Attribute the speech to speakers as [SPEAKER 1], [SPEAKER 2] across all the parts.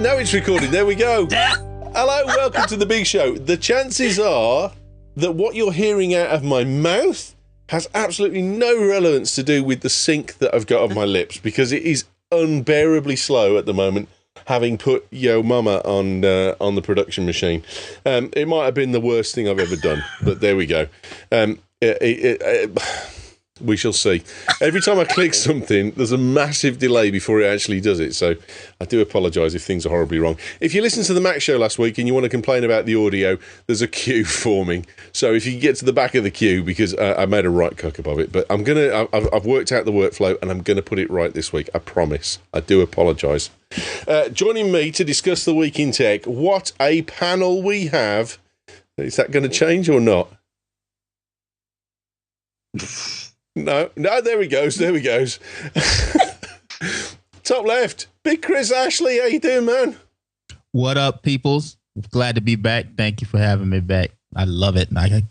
[SPEAKER 1] Now it's recording. There we go. Hello, welcome to the big show. The chances are that what you're hearing out of my mouth has absolutely no relevance to do with the sync that I've got on my lips, because it is unbearably slow at the moment, having put Yo Mama on the production machine. It might have been the worst thing I've ever done, but there we go. We shall see. Every time I click something, there's a massive delay before it actually does it, so I do apologise if things are horribly wrong. If you listened to the Mac Show last week and you want to complain about the audio, there's a queue forming. So if you can get to the back of the queue, because I made a right cock up of it, but I've worked out the workflow and I'm going to put it right this week. I promise. I do apologise. Joining me to discuss the week in tech, what a panel we have. Is that going to change or not? No, there he goes. Top left, Big Chris Ashley. How you doing, man?
[SPEAKER 2] What up, peoples? Glad to be back. Thank you for having me back. I love it. I've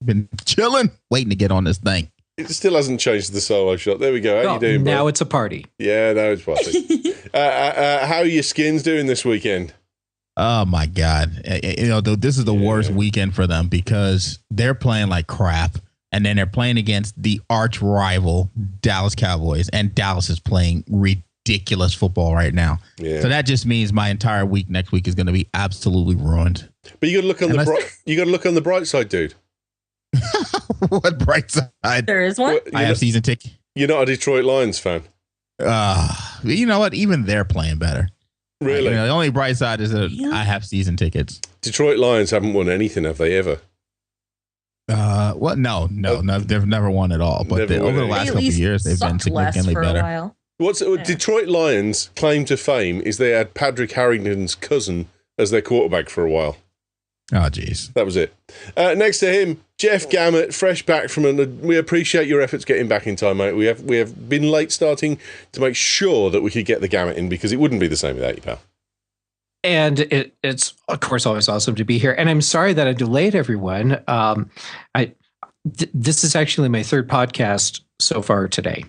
[SPEAKER 2] been chilling, waiting to get on this thing.
[SPEAKER 1] It still hasn't changed the solo shot. There we go. How you doing, bro?
[SPEAKER 3] Now it's a party.
[SPEAKER 1] Yeah, now it's party. How are your skins doing this weekend?
[SPEAKER 2] Oh, my God. This is the worst weekend for them because they're playing like crap. And then they're playing against the arch rival Dallas Cowboys, and Dallas is playing ridiculous football right now. Yeah. So that just means my entire week next week is going to be absolutely ruined.
[SPEAKER 1] But you got to look on the bright side, dude.
[SPEAKER 2] What bright side?
[SPEAKER 4] There is one.
[SPEAKER 2] I have season ticket.
[SPEAKER 1] You're not a Detroit Lions fan.
[SPEAKER 2] You know what? Even they're playing better.
[SPEAKER 1] Really?
[SPEAKER 2] The only bright side is that I have season tickets.
[SPEAKER 1] Detroit Lions haven't won anything, have they ever?
[SPEAKER 2] No, they've never won at all. But over the last couple of years, they've been significantly better.
[SPEAKER 1] Detroit Lions' claim to fame is they had Patrick Harrington's cousin as their quarterback for a while.
[SPEAKER 2] Oh, jeez.
[SPEAKER 1] That was it. Next to him, Jeff Gammett, fresh back from we appreciate your efforts getting back in time, mate. We have been late starting to make sure that we could get the Gammett in, because it wouldn't be the same without you, pal.
[SPEAKER 3] And it's, of course, always awesome to be here. And I'm sorry that I delayed everyone. This is actually my third podcast so far today.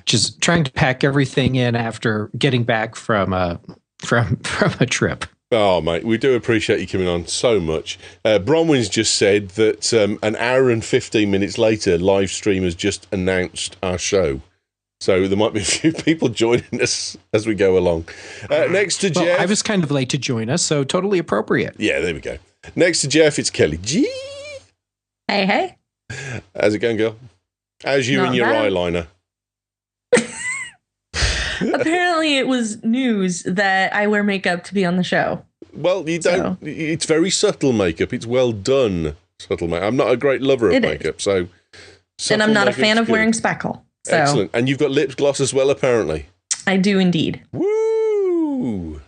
[SPEAKER 3] Just trying to pack everything in after getting back from a trip.
[SPEAKER 1] Oh, mate, we do appreciate you coming on so much. Bronwyn's just said that an hour and 15 minutes later, live stream has just announced our show. So there might be a few people joining us as we go along. Next to Jeff.
[SPEAKER 3] I was kind of late to join us, so totally appropriate.
[SPEAKER 1] Yeah, there we go. Next to Jeff, it's Kelly G.
[SPEAKER 4] Hey.
[SPEAKER 1] How's it going, girl? How's you and your eyeliner?
[SPEAKER 4] Apparently it was news that I wear makeup to be on the show.
[SPEAKER 1] Well, you don't. So. It's very subtle makeup. It's well done subtle makeup. I'm not a great lover of makeup, so.
[SPEAKER 4] And I'm not a fan of wearing speckle. So.
[SPEAKER 1] Excellent. And you've got lip gloss as well, apparently.
[SPEAKER 4] I do indeed.
[SPEAKER 1] Woo!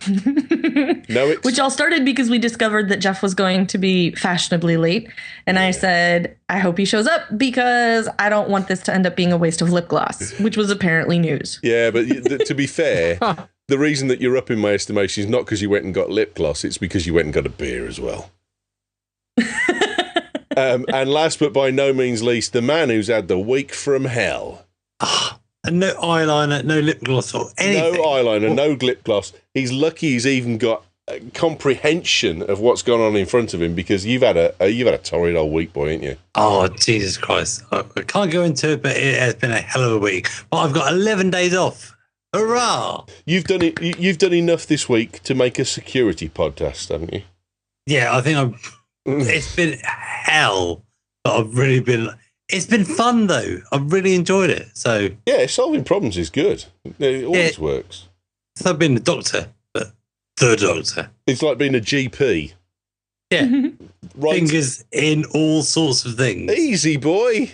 [SPEAKER 4] Which all started because we discovered that Jeff was going to be fashionably late. And I said, I hope he shows up because I don't want this to end up being a waste of lip gloss, which was apparently news.
[SPEAKER 1] Yeah, but to be fair, the reason that you're up in my estimation is not because you went and got lip gloss. It's because you went and got a beer as well. And last but by no means least, the man who's had the week from hell.
[SPEAKER 5] No eyeliner, no lip gloss or anything.
[SPEAKER 1] No eyeliner, no lip gloss. He's lucky he's even got comprehension of what's gone on in front of him, because you've had a torrid old week, boy, ain't you?
[SPEAKER 5] Oh, Jesus Christ. I can't go into it, but it has been a hell of a week. But I've got 11 days off. Hurrah!
[SPEAKER 1] You've done enough this week to make a security podcast, haven't you?
[SPEAKER 5] Yeah, I think it's been hell, but I've really been... It's been fun, though. I've really enjoyed it. So
[SPEAKER 1] yeah, solving problems is good. It always works.
[SPEAKER 5] It's like being a doctor, but the doctor.
[SPEAKER 1] It's like being a GP.
[SPEAKER 5] Yeah. Fingers in all sorts of things.
[SPEAKER 1] Easy, boy.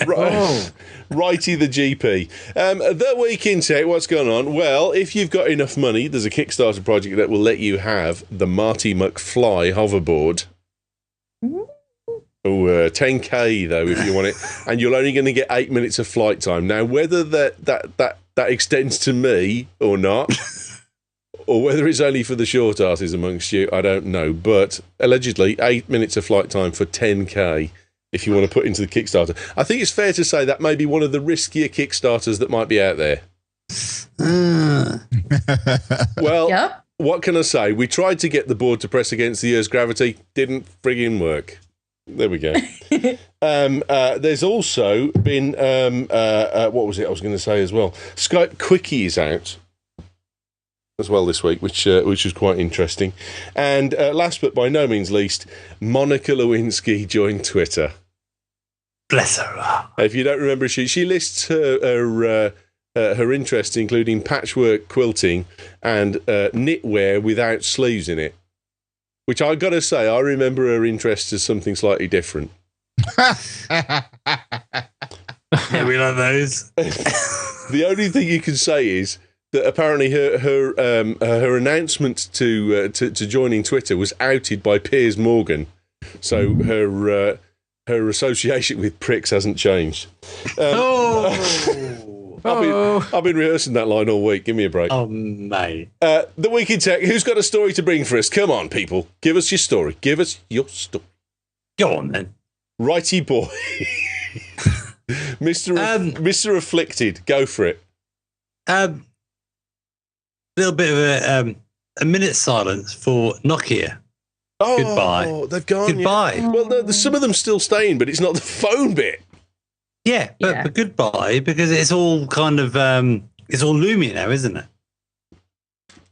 [SPEAKER 1] Right. Righty the GP. The week in tech, what's going on? Well, if you've got enough money, there's a Kickstarter project that will let you have the Marty McFly hoverboard. Oh, 10K though, if you want it, and you're only going to get 8 minutes of flight time. Now, whether that extends to me or not, or whether it's only for the short asses amongst you, I don't know. But allegedly, 8 minutes of flight time for 10K. If you want to put into the Kickstarter, I think it's fair to say that may be one of the riskier Kickstarters that might be out there. Well, what can I say? We tried to get the board to press against the Earth's gravity. Didn't frigging work. There we go. There's also been, what was it I was going to say as well? Skype Quickie is out as well this week, which was quite interesting. And last but by no means least, Monica Lewinsky joined Twitter.
[SPEAKER 5] Bless her.
[SPEAKER 1] If you don't remember, she lists her interests, including patchwork quilting and knitwear without sleeves in it. Which I got to say, I remember her interest as something slightly different.
[SPEAKER 5] Yeah, we like those.
[SPEAKER 1] The only thing you can say is that apparently her announcement to joining Twitter was outed by Piers Morgan, so her association with pricks hasn't changed. I've been rehearsing that line all week. Give me a break.
[SPEAKER 5] Oh, mate.
[SPEAKER 1] The Week in Tech. Who's got a story to bring for us? Come on, people. Give us your story. Give us your story.
[SPEAKER 5] Go on, then.
[SPEAKER 1] Righty boy. Mr. Afflicted. Go for it.
[SPEAKER 5] Little bit of a minute's silence for Nokia.
[SPEAKER 1] Oh,
[SPEAKER 5] goodbye.
[SPEAKER 1] They've gone.
[SPEAKER 5] Goodbye.
[SPEAKER 1] Yeah. Well, no, some of them still staying, but it's not the phone bit.
[SPEAKER 5] Yeah, but goodbye, because it's all kind of it's all Lumia now, isn't it?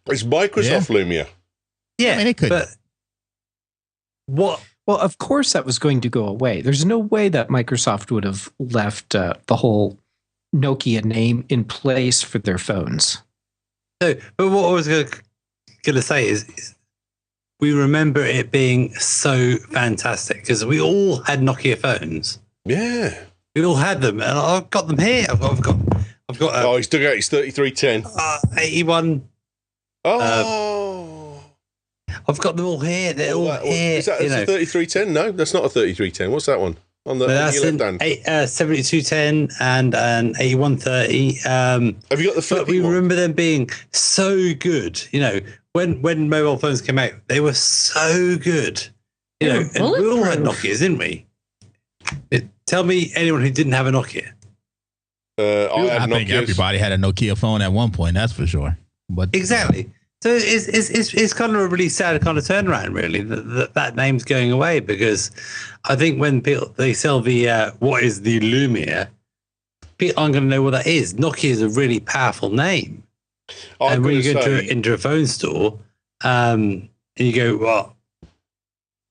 [SPEAKER 1] It's Microsoft Lumia.
[SPEAKER 5] Yeah,
[SPEAKER 2] I mean, it could.
[SPEAKER 5] But what?
[SPEAKER 3] Well, of course that was going to go away. There's no way that Microsoft would have left the whole Nokia name in place for their phones.
[SPEAKER 5] So, but what I was going to say is we remember it being so fantastic because we all had Nokia phones.
[SPEAKER 1] Yeah.
[SPEAKER 5] We all had them, and I've got them here. I've got.
[SPEAKER 1] Oh, he's dug out his 3310.
[SPEAKER 5] 81.
[SPEAKER 1] Oh.
[SPEAKER 5] I've got them all here. They're all here.
[SPEAKER 1] Is that a 3310? No, that's not a 3310. What's that one? On your left hand.
[SPEAKER 5] 7210 and an 8130.
[SPEAKER 1] Have you got the flippy
[SPEAKER 5] But we
[SPEAKER 1] one?
[SPEAKER 5] remember them being so good. You know, when mobile phones came out, they were so good. You know, and we all had Nokias, didn't we? Tell me anyone who didn't have a Nokia.
[SPEAKER 2] I think everybody had a Nokia phone at one point. That's for sure. But
[SPEAKER 5] exactly. So it's kind of a really sad kind of turnaround, really. That name's going away because I think when they sell the what is the Lumia, people aren't going to know what that is. Nokia is a really powerful name, and when you go into a phone store, and you go, well.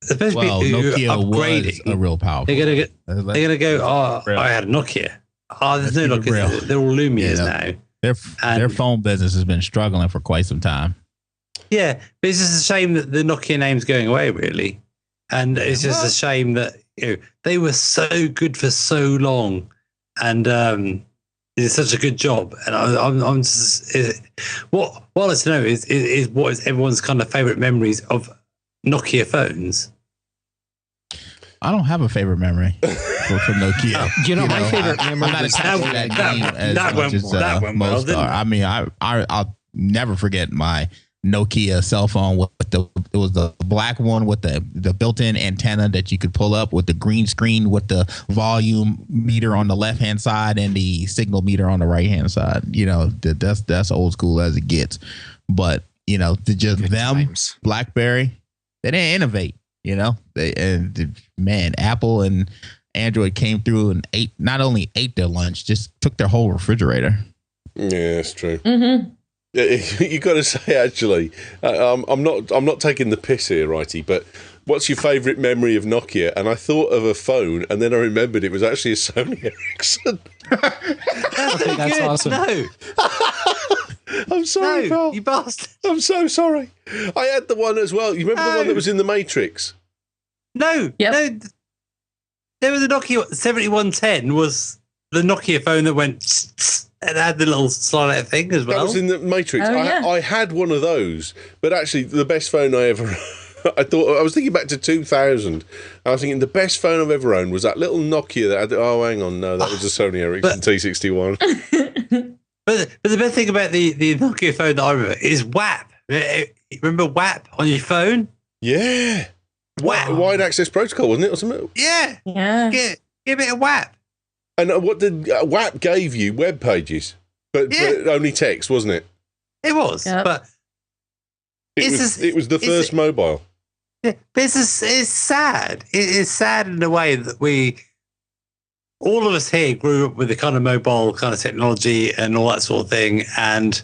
[SPEAKER 5] Especially
[SPEAKER 2] Nokia was a real powerful.
[SPEAKER 5] They're gonna go. Oh, I had a Nokia. Oh, there's no Nokia. They're all Lumias now.
[SPEAKER 2] Their phone business has been struggling for quite some time.
[SPEAKER 5] Yeah, but it's just a shame that the Nokia name's going away, really, and it's just a shame that they were so good for so long, and did such a good job. And I'm just what I want to know is what is everyone's kind of favorite memories of Nokia phones.
[SPEAKER 2] I don't have a favorite memory from Nokia.
[SPEAKER 3] My favorite memory was
[SPEAKER 2] that went well. I mean, I'll never forget my Nokia cell phone with it was the black one with the built-in antenna that you could pull up with the green screen with the volume meter on the left-hand side and the signal meter on the right-hand side. You know, that's old school as it gets. But BlackBerry, they didn't innovate. You know, Apple and Android came through and not only ate their lunch, just took their whole refrigerator.
[SPEAKER 1] Yeah, that's true. Mm-hmm. You got to say, actually, I'm not taking the piss here, righty. But what's your favourite memory of Nokia? And I thought of a phone, and then I remembered it was actually a Sony Ericsson.
[SPEAKER 3] That's awesome.
[SPEAKER 5] No.
[SPEAKER 1] I'm sorry, pal.
[SPEAKER 5] You bastard.
[SPEAKER 1] I'm so sorry. I had the one as well. You remember the one that was in the Matrix?
[SPEAKER 5] No.
[SPEAKER 4] Yep.
[SPEAKER 5] No. There was a Nokia 7110 was the Nokia phone that went and had the little slide out thing as well.
[SPEAKER 1] That was in the Matrix.
[SPEAKER 4] Oh, yeah.
[SPEAKER 1] I had one of those, but actually the best phone I ever I was thinking back to 2000. I was thinking the best phone I've ever owned was that little Nokia that had, hang on, no, that was a Sony Ericsson T61.
[SPEAKER 5] But the best thing about the Nokia phone that I remember is WAP. Remember WAP on your phone?
[SPEAKER 1] Yeah.
[SPEAKER 5] WAP.
[SPEAKER 1] Wide access protocol, wasn't it, or something?
[SPEAKER 5] Yeah.
[SPEAKER 4] Yeah.
[SPEAKER 5] Give a bit of WAP.
[SPEAKER 1] And what did WAP gave you? Web pages, but only text, wasn't it?
[SPEAKER 5] It was,
[SPEAKER 4] Yep.
[SPEAKER 5] but
[SPEAKER 1] It was the first mobile.
[SPEAKER 5] Yeah, but it's sad. It's sad in a way that all of us here grew up with the kind of mobile kind of technology and all that sort of thing. And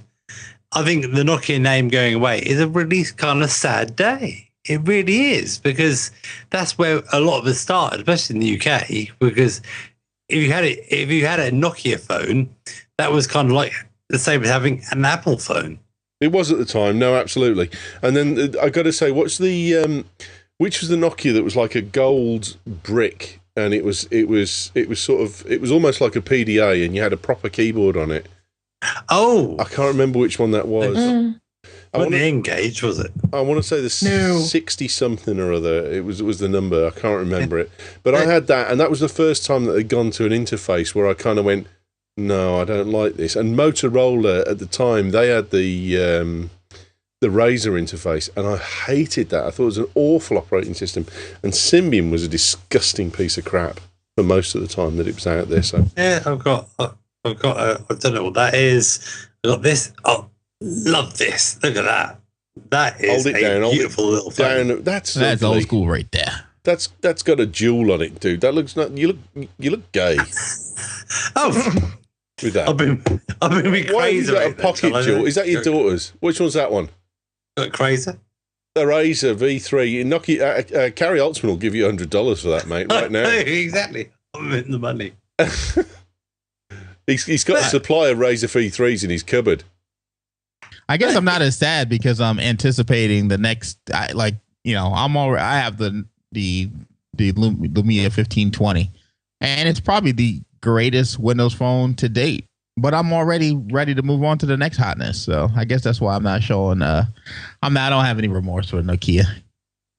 [SPEAKER 5] I think the Nokia name going away is a really kind of sad day. It really is, because that's where a lot of us started, especially in the UK. Because if you had a Nokia phone, that was kind of like the same as having an Apple phone.
[SPEAKER 1] It was at the time, no, absolutely. And then I got to say, which was the Nokia that was like a gold brick, and it was almost like a PDA, and you had a proper keyboard on it.
[SPEAKER 5] Oh,
[SPEAKER 1] I can't remember which one that was.
[SPEAKER 5] Wasn't the Engage, was it?
[SPEAKER 1] I want to say the 60 something or other. It was the number. I can't remember it, but I had that, and that was the first time that they'd gone to an interface where I kind of went, no, I don't like this. And Motorola at the time, they had the Razr interface, and I hated that. I thought it was an awful operating system. And Symbian was a disgusting piece of crap for most of the time that it was out there. So
[SPEAKER 5] yeah, I've got. I don't know what that is. I got this. Oh, love this. Look at that. That is beautiful little phone.
[SPEAKER 1] That's
[SPEAKER 2] old school right there.
[SPEAKER 1] That's got a jewel on it, dude. That looks you look gay.
[SPEAKER 5] Oh.
[SPEAKER 1] With that.
[SPEAKER 5] I've been crazy.
[SPEAKER 1] Why have you got a pocket jewel? Is that your daughter's? Which one's that one?
[SPEAKER 5] Got crazy.
[SPEAKER 1] The Razr V3. Nokia. Carrie Holtzman will give you $100 for that, mate. Right now.
[SPEAKER 5] Exactly. I'm in the money.
[SPEAKER 1] He's got a supply of Razr V3s in his cupboard.
[SPEAKER 2] I guess I'm not as sad because I'm anticipating the next. I have the Lumia 1520, and it's probably the greatest Windows phone to date, but I'm already ready to move on to the next hotness. So I guess that's why I'm not showing. I don't have any remorse for Nokia.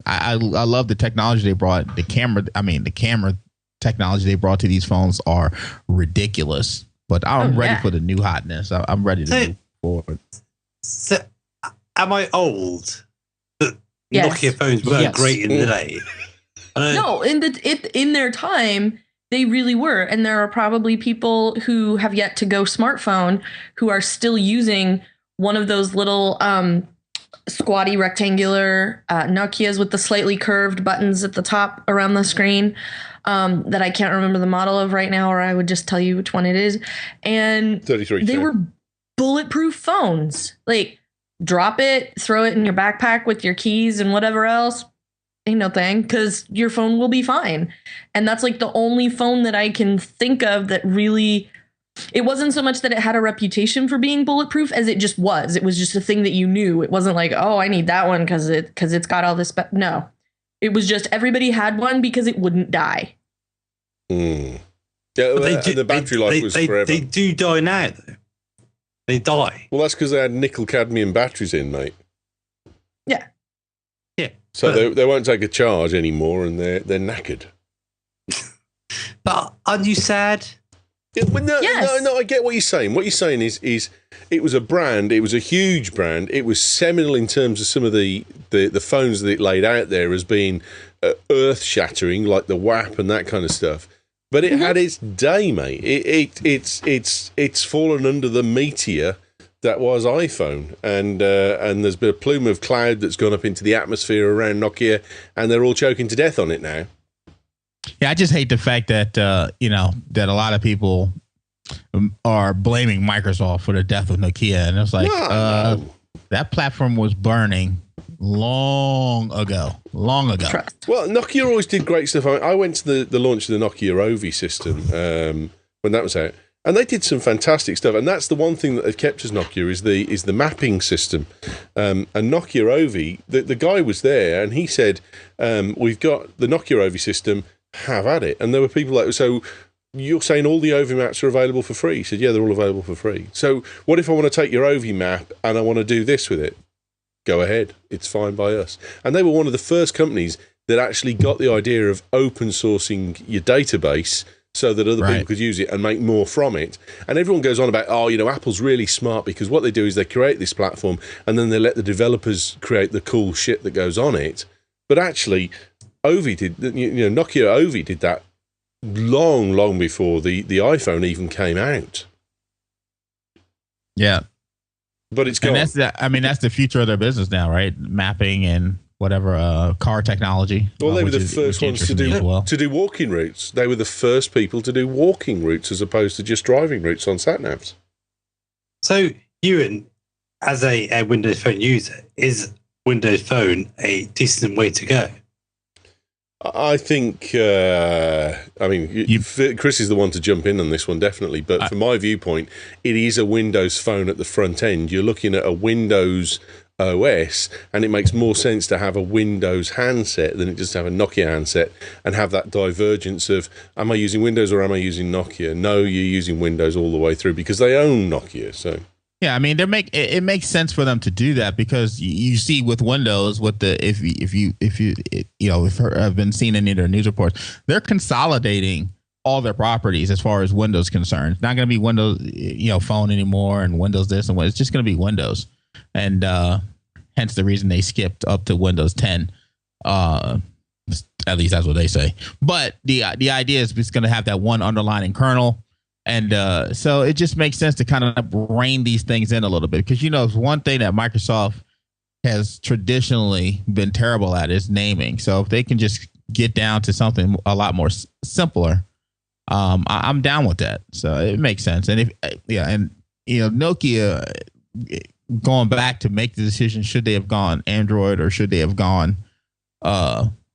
[SPEAKER 2] I love the technology they brought. The camera technology they brought to these phones are ridiculous. But I'm ready for the new hotness. I'm ready to move forward.
[SPEAKER 5] So, am I old? Nokia phones weren't great in the day.
[SPEAKER 4] No, in their time. They really were. And there are probably people who have yet to go smartphone who are still using one of those little squatty rectangular Nokias with the slightly curved buttons at the top around the screen that I can't remember the model of right now, or I would just tell you which one it is. And
[SPEAKER 1] 33K.
[SPEAKER 4] They were bulletproof phones. Like, drop it, throw it in your backpack with your keys and whatever else. Ain't no thing, because your phone will be fine. And that's like the only phone that I can think of that really, it wasn't so much that it had a reputation for being bulletproof as it just was. It was just a thing that you knew. It wasn't like, oh, I need that one because it's got all this. No, it was just everybody had one because it wouldn't die.
[SPEAKER 1] Yeah, the battery life was forever.
[SPEAKER 5] They do die now, though. They die.
[SPEAKER 1] Well, that's because they had nickel cadmium batteries in, mate.
[SPEAKER 4] Yeah.
[SPEAKER 1] So they won't take a charge anymore, and they're knackered.
[SPEAKER 5] But aren't you sad?
[SPEAKER 1] Yeah, no, I get what you're saying. What you're saying is it was a brand, it was a huge brand, it was seminal in terms of some of the phones that it laid out there as being earth-shattering, like the WAP and that kind of stuff. But it had its day, mate. It's fallen under the meteor that was iPhone, and there's been a plume of cloud that's gone up into the atmosphere around Nokia, and they're all choking to death on it now.
[SPEAKER 2] Yeah, I just hate the fact that that a lot of people are blaming Microsoft for the death of Nokia, and it's like that platform was burning long ago.
[SPEAKER 1] Well, Nokia always did great stuff. I went to the launch of the Nokia Ovi system when that was out. And they did some fantastic stuff, and that's the one thing that they've kept as Nokia is the mapping system. And Nokia Ovi, the guy was there, and he said, "We've got the Nokia Ovi system. Have at it." And there were people like, "So you're saying all the Ovi maps are available for free?" He said, "Yeah, they're all available for free. So what if I want to take your Ovi map and I want to do this with it? Go ahead. It's fine by us." And they were one of the first companies that actually got the idea of open sourcing your database, so that other people could use it and make more from it. And everyone goes on about, Apple's really smart because what they do is they create this platform and then they let the developers create the cool shit that goes on it. But actually, Nokia Ovi did that long before the iPhone even came out.
[SPEAKER 2] Yeah.
[SPEAKER 1] But it's gone.
[SPEAKER 2] And that's the future of their business now, right? Mapping and whatever car technology.
[SPEAKER 1] Well, they were the first ones to do walking routes. They were the first people to do walking routes as opposed to just driving routes on sat navs.
[SPEAKER 5] So, Ewan, as a Windows Phone user, is Windows Phone a decent way to go?
[SPEAKER 1] I think, Chris is the one to jump in on this one, definitely. But from my viewpoint, it is a Windows Phone at the front end. You're looking at a Windows OS, and it makes more sense to have a Windows handset than it does to have a Nokia handset and have that divergence of, am I using Windows or am I using Nokia? No, you're using Windows all the way through because they own Nokia. So
[SPEAKER 2] yeah, I mean, it makes sense for them to do that because you see with Windows, with the if I've been seeing any of their news reports, they're consolidating all their properties as far as Windows concerned. It's not going to be Windows Phone anymore and Windows this and what. It's just going to be Windows, and hence the reason they skipped up to Windows 10. At least that's what they say. But the idea is it's going to have that one underlying kernel. And so it just makes sense to kind of rein these things in a little bit because, it's one thing that Microsoft has traditionally been terrible at is naming. So if they can just get down to something a lot more simpler, I'm down with that. So it makes sense. And Nokia going back to make the decision, should they have gone Android or should they have gone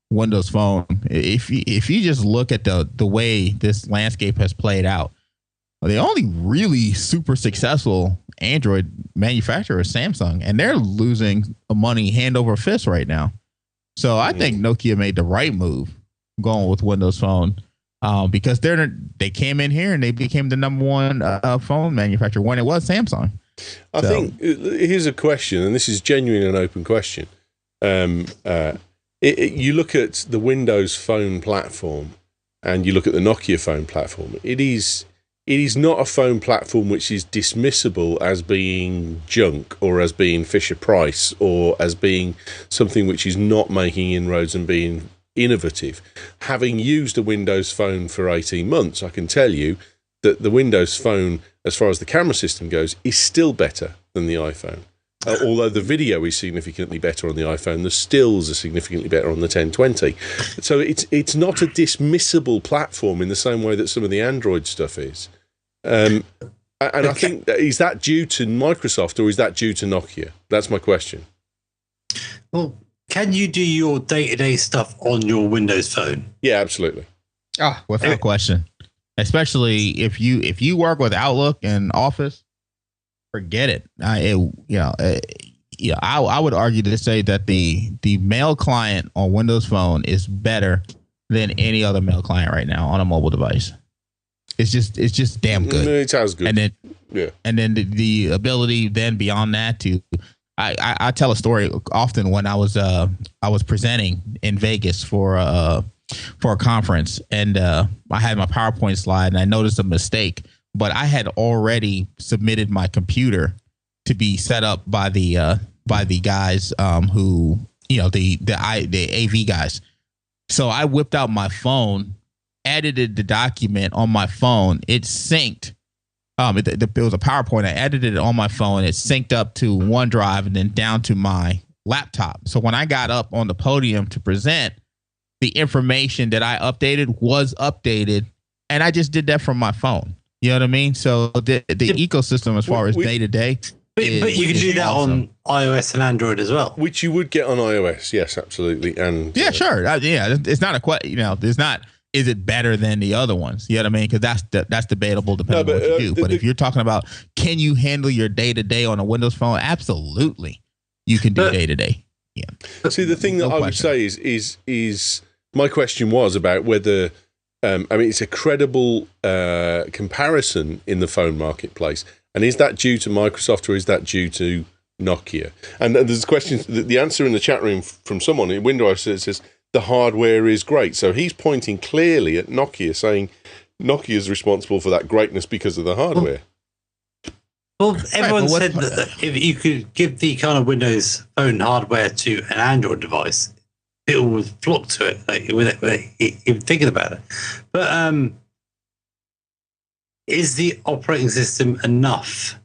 [SPEAKER 2] Windows Phone? If you just look at the way this landscape has played out, the only really super successful Android manufacturer is Samsung, and they're losing money hand over fist right now. So I think Nokia made the right move going with Windows Phone because they came in here and they became the number one phone manufacturer when it was Samsung.
[SPEAKER 1] I think here's a question, and this is genuinely an open question. You look at the Windows Phone platform and you look at the Nokia phone platform. It is not a phone platform which is dismissible as being junk or as being Fisher-Price or as being something which is not making inroads and being innovative. Having used a Windows Phone for 18 months, I can tell you that the Windows Phone, as far as the camera system goes, is still better than the iPhone. Although the video is significantly better on the iPhone, the stills are significantly better on the 1020. So it's not a dismissible platform in the same way that some of the Android stuff is. And I think, is that due to Microsoft or is that due to Nokia? That's my question.
[SPEAKER 5] Well, can you do your day-to-day stuff on your Windows Phone?
[SPEAKER 1] Yeah, absolutely.
[SPEAKER 2] Without question. Especially if you work with Outlook and Office, forget it. I would argue to say that the mail client on Windows Phone is better than any other mail client right now on a mobile device. It's just damn good.
[SPEAKER 1] It sounds good.
[SPEAKER 2] And then the ability then beyond that to I tell a story often when I was presenting in Vegas for a conference, and I had my PowerPoint slide and I noticed a mistake, but I had already submitted my computer to be set up by the guys who the AV guys. So I whipped out my phone, edited the document on my phone. It synced. It was a PowerPoint. I edited it on my phone. It synced up to OneDrive and then down to my laptop. So when I got up on the podium to present, the information that I updated was updated, and I just did that from my phone. You know what I mean? So the ecosystem as far as day to day.
[SPEAKER 5] But you can do that
[SPEAKER 2] awesome.
[SPEAKER 5] on iOS and Android as well.
[SPEAKER 1] Which you would get on iOS, yes, absolutely. And
[SPEAKER 2] yeah, sure. It's not a question. There's not. Is it better than the other ones? You know what I mean? Because that's debatable depending on what you do. But if you're talking about can you handle your day to day on a Windows Phone, absolutely, you can do day to day. Yeah.
[SPEAKER 1] See, the thing that I would say is my question was about whether it's a credible comparison in the phone marketplace. And is that due to Microsoft or is that due to Nokia? And there's a question, the answer in the chat room from someone in Windows says the hardware is great. So he's pointing clearly at Nokia, saying Nokia is responsible for that greatness because of the hardware.
[SPEAKER 5] Well, everyone said that if you could give the kind of Windows Phone hardware to an Android device, people would flock to it, even thinking about it. But is the operating system enough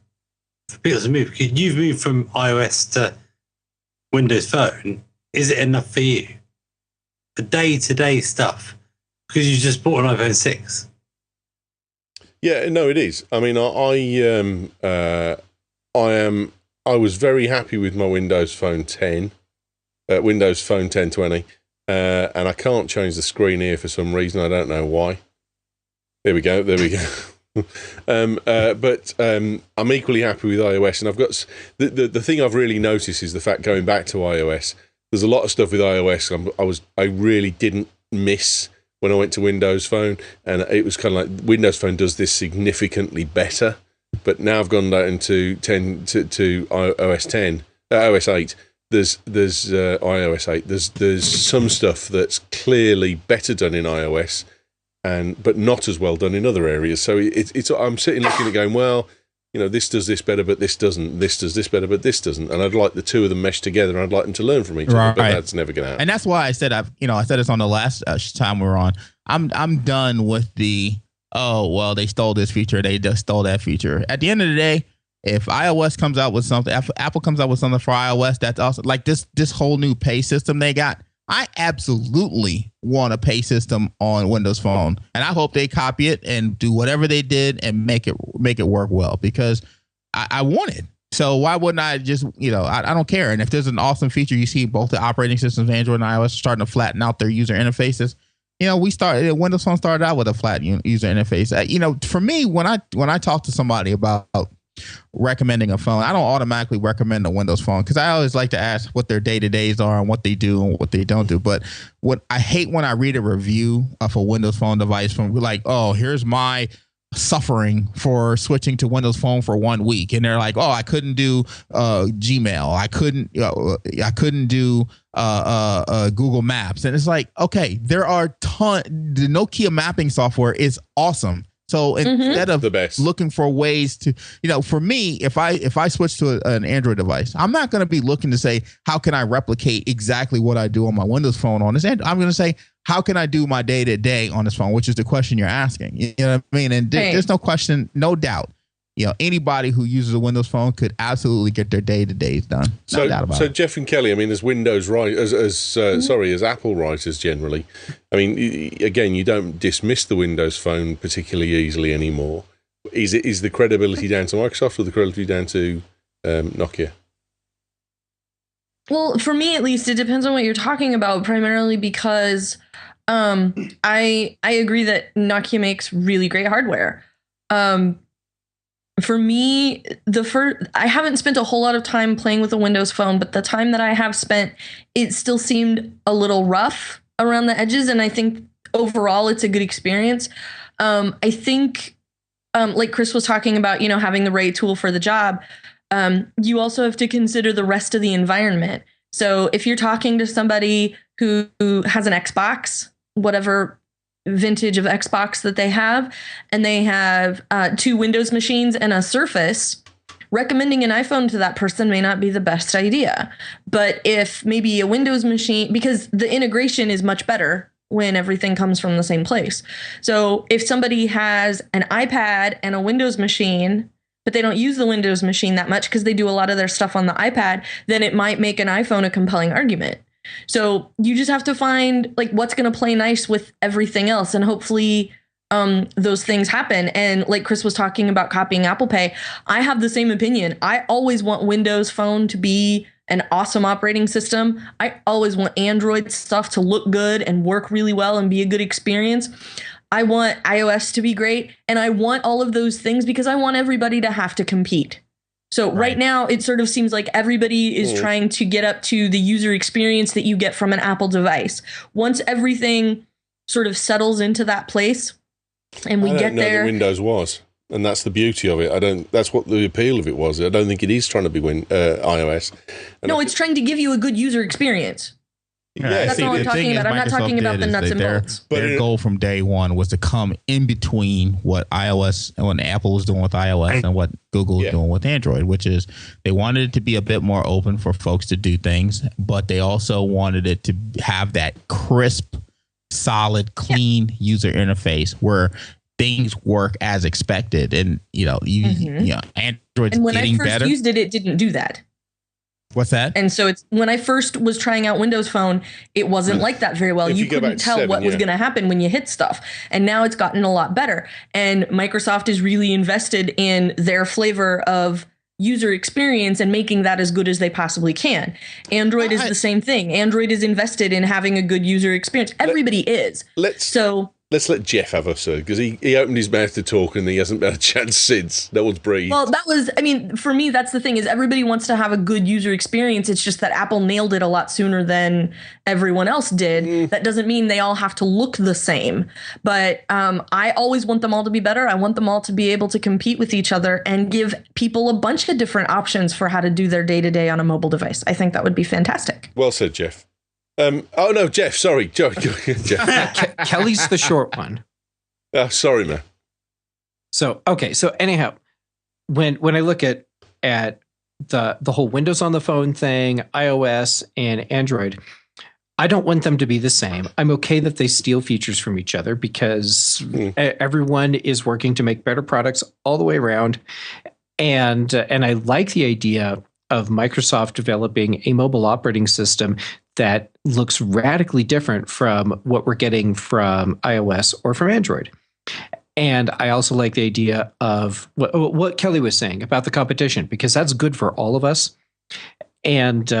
[SPEAKER 5] for people to move? Because you've moved from iOS to Windows Phone. Is it enough for you? For day-to-day stuff? Because you just bought an iPhone 6.
[SPEAKER 1] Yeah, no, it is. I mean, I was very happy with my Windows Phone 10, Windows Phone 1020, and I can't change the screen here for some reason. I don't know why. There we go. But I'm equally happy with iOS, and I've got the thing I've really noticed is the fact going back to iOS. There's a lot of stuff with iOS I really didn't miss when I went to Windows Phone, and it was kind of like Windows Phone does this significantly better. But now I've gone down to iOS 10, OS 8. There's iOS 8. There's some stuff that's clearly better done in iOS, but not as well done in other areas. So I'm sitting looking at going, well, this does this better, but this doesn't. This does this better, but this doesn't. And I'd like the two of them meshed together, and I'd like them to learn from each other. But that's never going to happen.
[SPEAKER 2] And that's why I said I said this on the last time we were on. I'm done with the they stole this feature, they just stole that feature. At the end of the day, if iOS comes out with something, Apple comes out with something for iOS, that's awesome. Like this whole new pay system they got. I absolutely want a pay system on Windows Phone, and I hope they copy it and do whatever they did and make it work well, because I want it. So why wouldn't I just, I don't care. And if there's an awesome feature, you see both the operating systems, Android and iOS, are starting to flatten out their user interfaces. Windows Phone started out with a flat user interface. For me, when I talk to somebody about recommending a phone, I don't automatically recommend a Windows Phone, because I always like to ask what their day-to-days are and what they do and what they don't do. But what I hate when I read a review of a Windows Phone device from like, oh, here's my suffering for switching to Windows Phone for 1 week, and they're like, oh, I couldn't do Gmail, I couldn't do Google Maps, and it's like, okay, there are the Nokia mapping software is awesome. So instead of looking for ways to, for me, if I switch to an Android device, I'm not going to be looking to say, how can I replicate exactly what I do on my Windows Phone on this Android? I'm going to say, how can I do my day to day on this phone, which is the question you're asking. You know what I mean? And there's no question, no doubt. Anybody who uses a Windows Phone could absolutely get their day to days done. No doubt about it.
[SPEAKER 1] Jeff and Kelly, I mean, as as Apple writers generally, I mean, again, you don't dismiss the Windows Phone particularly easily anymore. Is the credibility down to Microsoft, or the credibility down to Nokia?
[SPEAKER 4] Well, for me at least, it depends on what you're talking about. Primarily because I agree that Nokia makes really great hardware. For me, I haven't spent a whole lot of time playing with a Windows Phone, but the time that I have spent, it still seemed a little rough around the edges, and I think overall it's a good experience. I think, like Chris was talking about, having the right tool for the job, you also have to consider the rest of the environment. So if you're talking to somebody who has an Xbox, whatever vintage of Xbox that they have, and they have 2 Windows machines and a Surface, recommending an iPhone to that person may not be the best idea. But if maybe a Windows machine, because the integration is much better when everything comes from the same place. So if somebody has an iPad and a Windows machine, but they don't use the Windows machine that much because they do a lot of their stuff on the iPad, then it might make an iPhone a compelling argument. So you just have to find like what's going to play nice with everything else, and hopefully those things happen. And like Chris was talking about copying Apple Pay, I have the same opinion. I always want Windows Phone to be an awesome operating system. I always want Android stuff to look good and work really well and be a good experience. I want iOS to be great, and I want all of those things because I want everybody to have to compete. So right now, it sort of seems like everybody is trying to get up to the user experience that you get from an Apple device. Once everything sort of settles into that place, and we get there,
[SPEAKER 1] Windows was, and that's the beauty of it. That's what the appeal of it was. I don't think it is trying to be iOS. And
[SPEAKER 4] it's trying to give you a good user experience.
[SPEAKER 1] Yeah,
[SPEAKER 4] that's all I'm talking about. I'm not talking about the nuts and bolts.
[SPEAKER 2] Their goal from day one was to come in between what iOS and what Apple was doing with iOS and what Google is doing with Android, which is they wanted it to be a bit more open for folks to do things, but they also wanted it to have that crisp, solid, clean user interface where things work as expected, and Android's
[SPEAKER 4] and when
[SPEAKER 2] getting
[SPEAKER 4] I first
[SPEAKER 2] better.
[SPEAKER 4] used it, it didn't do that.
[SPEAKER 2] What's that?
[SPEAKER 4] And so it's when I first was trying out Windows Phone, it wasn't like that very well. You couldn't tell what was going to happen when you hit stuff. And now it's gotten a lot better. And Microsoft is really invested in their flavor of user experience and making that as good as they possibly can. Android is the same thing. Android is invested in having a good user experience. Everybody is. Let's
[SPEAKER 1] let Jeff have us, because he opened his mouth to talk and he hasn't had a chance since. No one's breathed.
[SPEAKER 4] Well, for me, that's the thing, is everybody wants to have a good user experience. It's just that Apple nailed it a lot sooner than everyone else did. That doesn't mean they all have to look the same. But I always want them all to be better. I want them all to be able to compete with each other and give people a bunch of different options for how to do their day-to-day on a mobile device. I think that would be fantastic.
[SPEAKER 1] Well said, Jeff. Oh no, Jeff. Sorry, Jeff.
[SPEAKER 3] Kelly's the short one.
[SPEAKER 1] Sorry, man.
[SPEAKER 3] So anyhow, when I look at the whole Windows on the phone thing, iOS and Android, I don't want them to be the same. I'm okay that they steal features from each other because everyone is working to make better products all the way around, and I like the idea of Microsoft developing a mobile operating system that looks radically different from what we're getting from iOS or from Android. And I also like the idea of what Kelly was saying about the competition, because that's good for all of us. And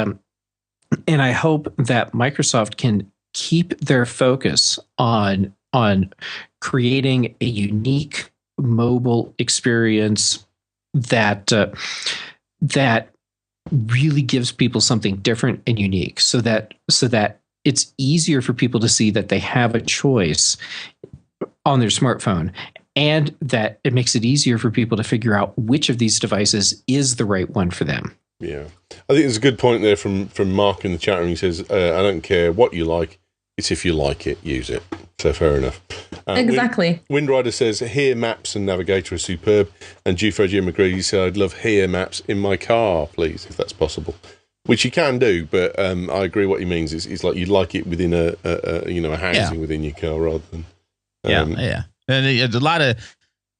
[SPEAKER 3] I hope that Microsoft can keep their focus on creating a unique mobile experience that really gives people something different and unique, so that it's easier for people to see that they have a choice on their smartphone, and that it makes it easier for people to figure out which of these devices is the right one for them.
[SPEAKER 1] Yeah, I think there's a good point there from Mark in the chat room. He says, I don't care what you like, it's if you like it, use it. So fair enough.
[SPEAKER 4] Exactly.
[SPEAKER 1] Windrider says, here maps and navigator are superb. And Jufro Jim McGreedy said, I'd love here maps in my car, please, if that's possible. Which you can do, but I agree what he means. It's like you'd like it within a housing within your car rather than...
[SPEAKER 2] yeah. And there's a lot of,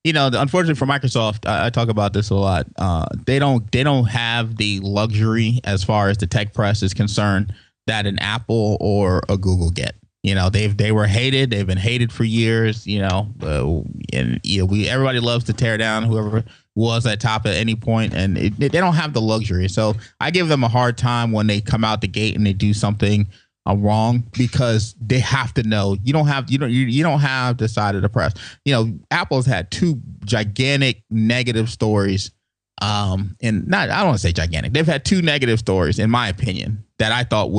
[SPEAKER 2] unfortunately for Microsoft, I talk about this a lot. They don't have the luxury as far as the tech press is concerned that an Apple or a Google get. They were hated. They've been hated for years. Everybody loves to tear down whoever was at top at any point, and they don't have the luxury. So I give them a hard time when they come out the gate and they do something wrong, because they have to know you don't have the side of the press. Apple's had two gigantic negative stories. I don't want to say gigantic. They've had two negative stories, in my opinion, that I thought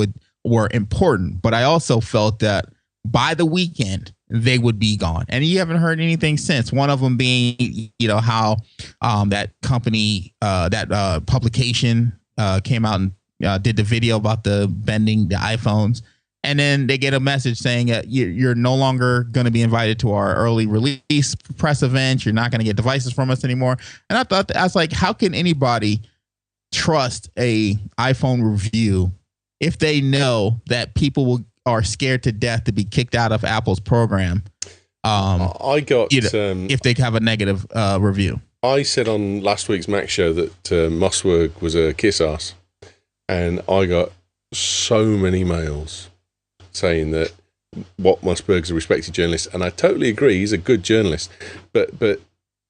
[SPEAKER 2] were important, but I also felt that by the weekend they would be gone, and you haven't heard anything since. One of them being, how that company, that publication came out and did the video about the bending the iPhones, and then they get a message saying that you're no longer going to be invited to our early release press event. You're not going to get devices from us anymore. And I was like, how can anybody trust a iPhone review if they know that people are scared to death to be kicked out of Apple's program? If they have a negative review.
[SPEAKER 1] I said on last week's Mac show that Mossberg was a kiss ass, and I got so many mails saying that Mossberg's a respected journalist, and I totally agree, he's a good journalist, but there's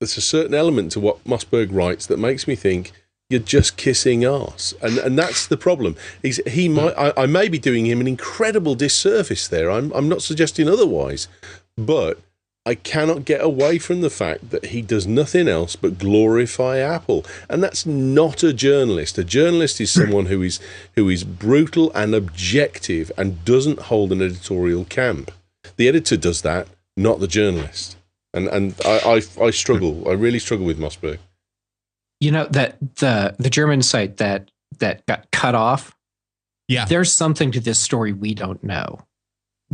[SPEAKER 1] a certain element to what Mossberg writes that makes me think you're just kissing ass, and that's the problem. I may be doing him an incredible disservice there. I'm not suggesting otherwise, but I cannot get away from the fact that he does nothing else but glorify Apple, and that's not a journalist. A journalist is someone who is brutal and objective and doesn't hold an editorial camp. The editor does that, not the journalist. And I struggle. I really struggle with Mossberg.
[SPEAKER 3] That the German site that got cut off. Yeah, there's something to this story we don't know,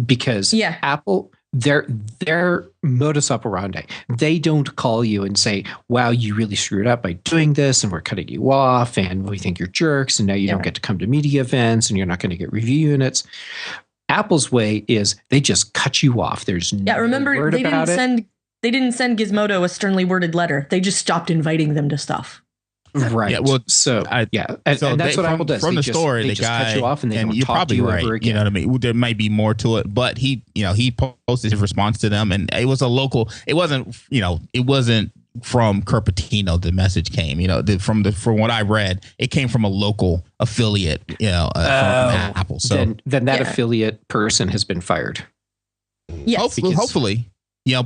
[SPEAKER 3] because Apple, their modus operandi, they don't call you and say, wow, you really screwed up by doing this, and we're cutting you off, and we think you're jerks, and now you don't get to come to media events, and you're not going to get review units. Apple's way is they just cut you off. There's no
[SPEAKER 4] remember,
[SPEAKER 3] word
[SPEAKER 4] they
[SPEAKER 3] about
[SPEAKER 4] didn't send They didn't send Gizmodo a sternly worded letter. They just stopped inviting them to stuff.
[SPEAKER 3] Right.
[SPEAKER 2] Yeah, well,
[SPEAKER 3] so and that's what Apple does.
[SPEAKER 2] From the story, the guy,
[SPEAKER 3] cut you off and they don't
[SPEAKER 2] you're
[SPEAKER 3] talk
[SPEAKER 2] probably
[SPEAKER 3] to you
[SPEAKER 2] right.
[SPEAKER 3] ever again.
[SPEAKER 2] You know what I mean? There might be more to it, but he posted his response to them, and it was a local. It wasn't from Cupertino. The message came, from what I read, it came from a local affiliate, from Apple. So
[SPEAKER 3] then that affiliate person has been fired.
[SPEAKER 4] Yes,
[SPEAKER 2] hopefully.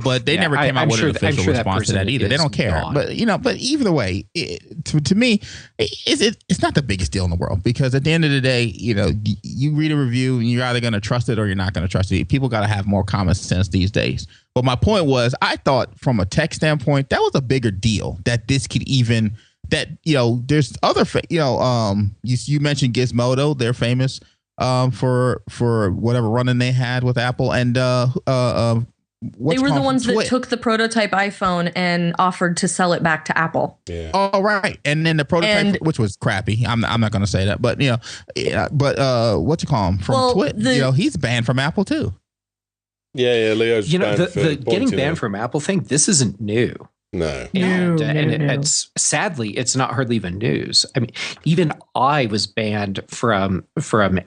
[SPEAKER 2] But they never came out with an official response to that either. They don't care. Gone. But either way, to me, it's not the biggest deal in the world, because at the end of the day, you read a review and you're either going to trust it or you're not going to trust it. People got to have more common sense these days. But my point was, I thought from a tech standpoint, that was a bigger deal that this could even there's other you mentioned Gizmodo. They're famous for whatever running they had with Apple, and
[SPEAKER 4] they were the ones that took the prototype iPhone and offered to sell it back to Apple.
[SPEAKER 2] Yeah. Oh, right. And then the prototype, which was crappy. I'm not going to say that, but what you call him from Twitter? He's banned from Apple too.
[SPEAKER 1] Yeah. Leo's banned
[SPEAKER 3] the getting banned from Apple thing. This isn't new.
[SPEAKER 1] No.
[SPEAKER 3] And it's sadly, it's not hardly even news. I mean, even I was banned from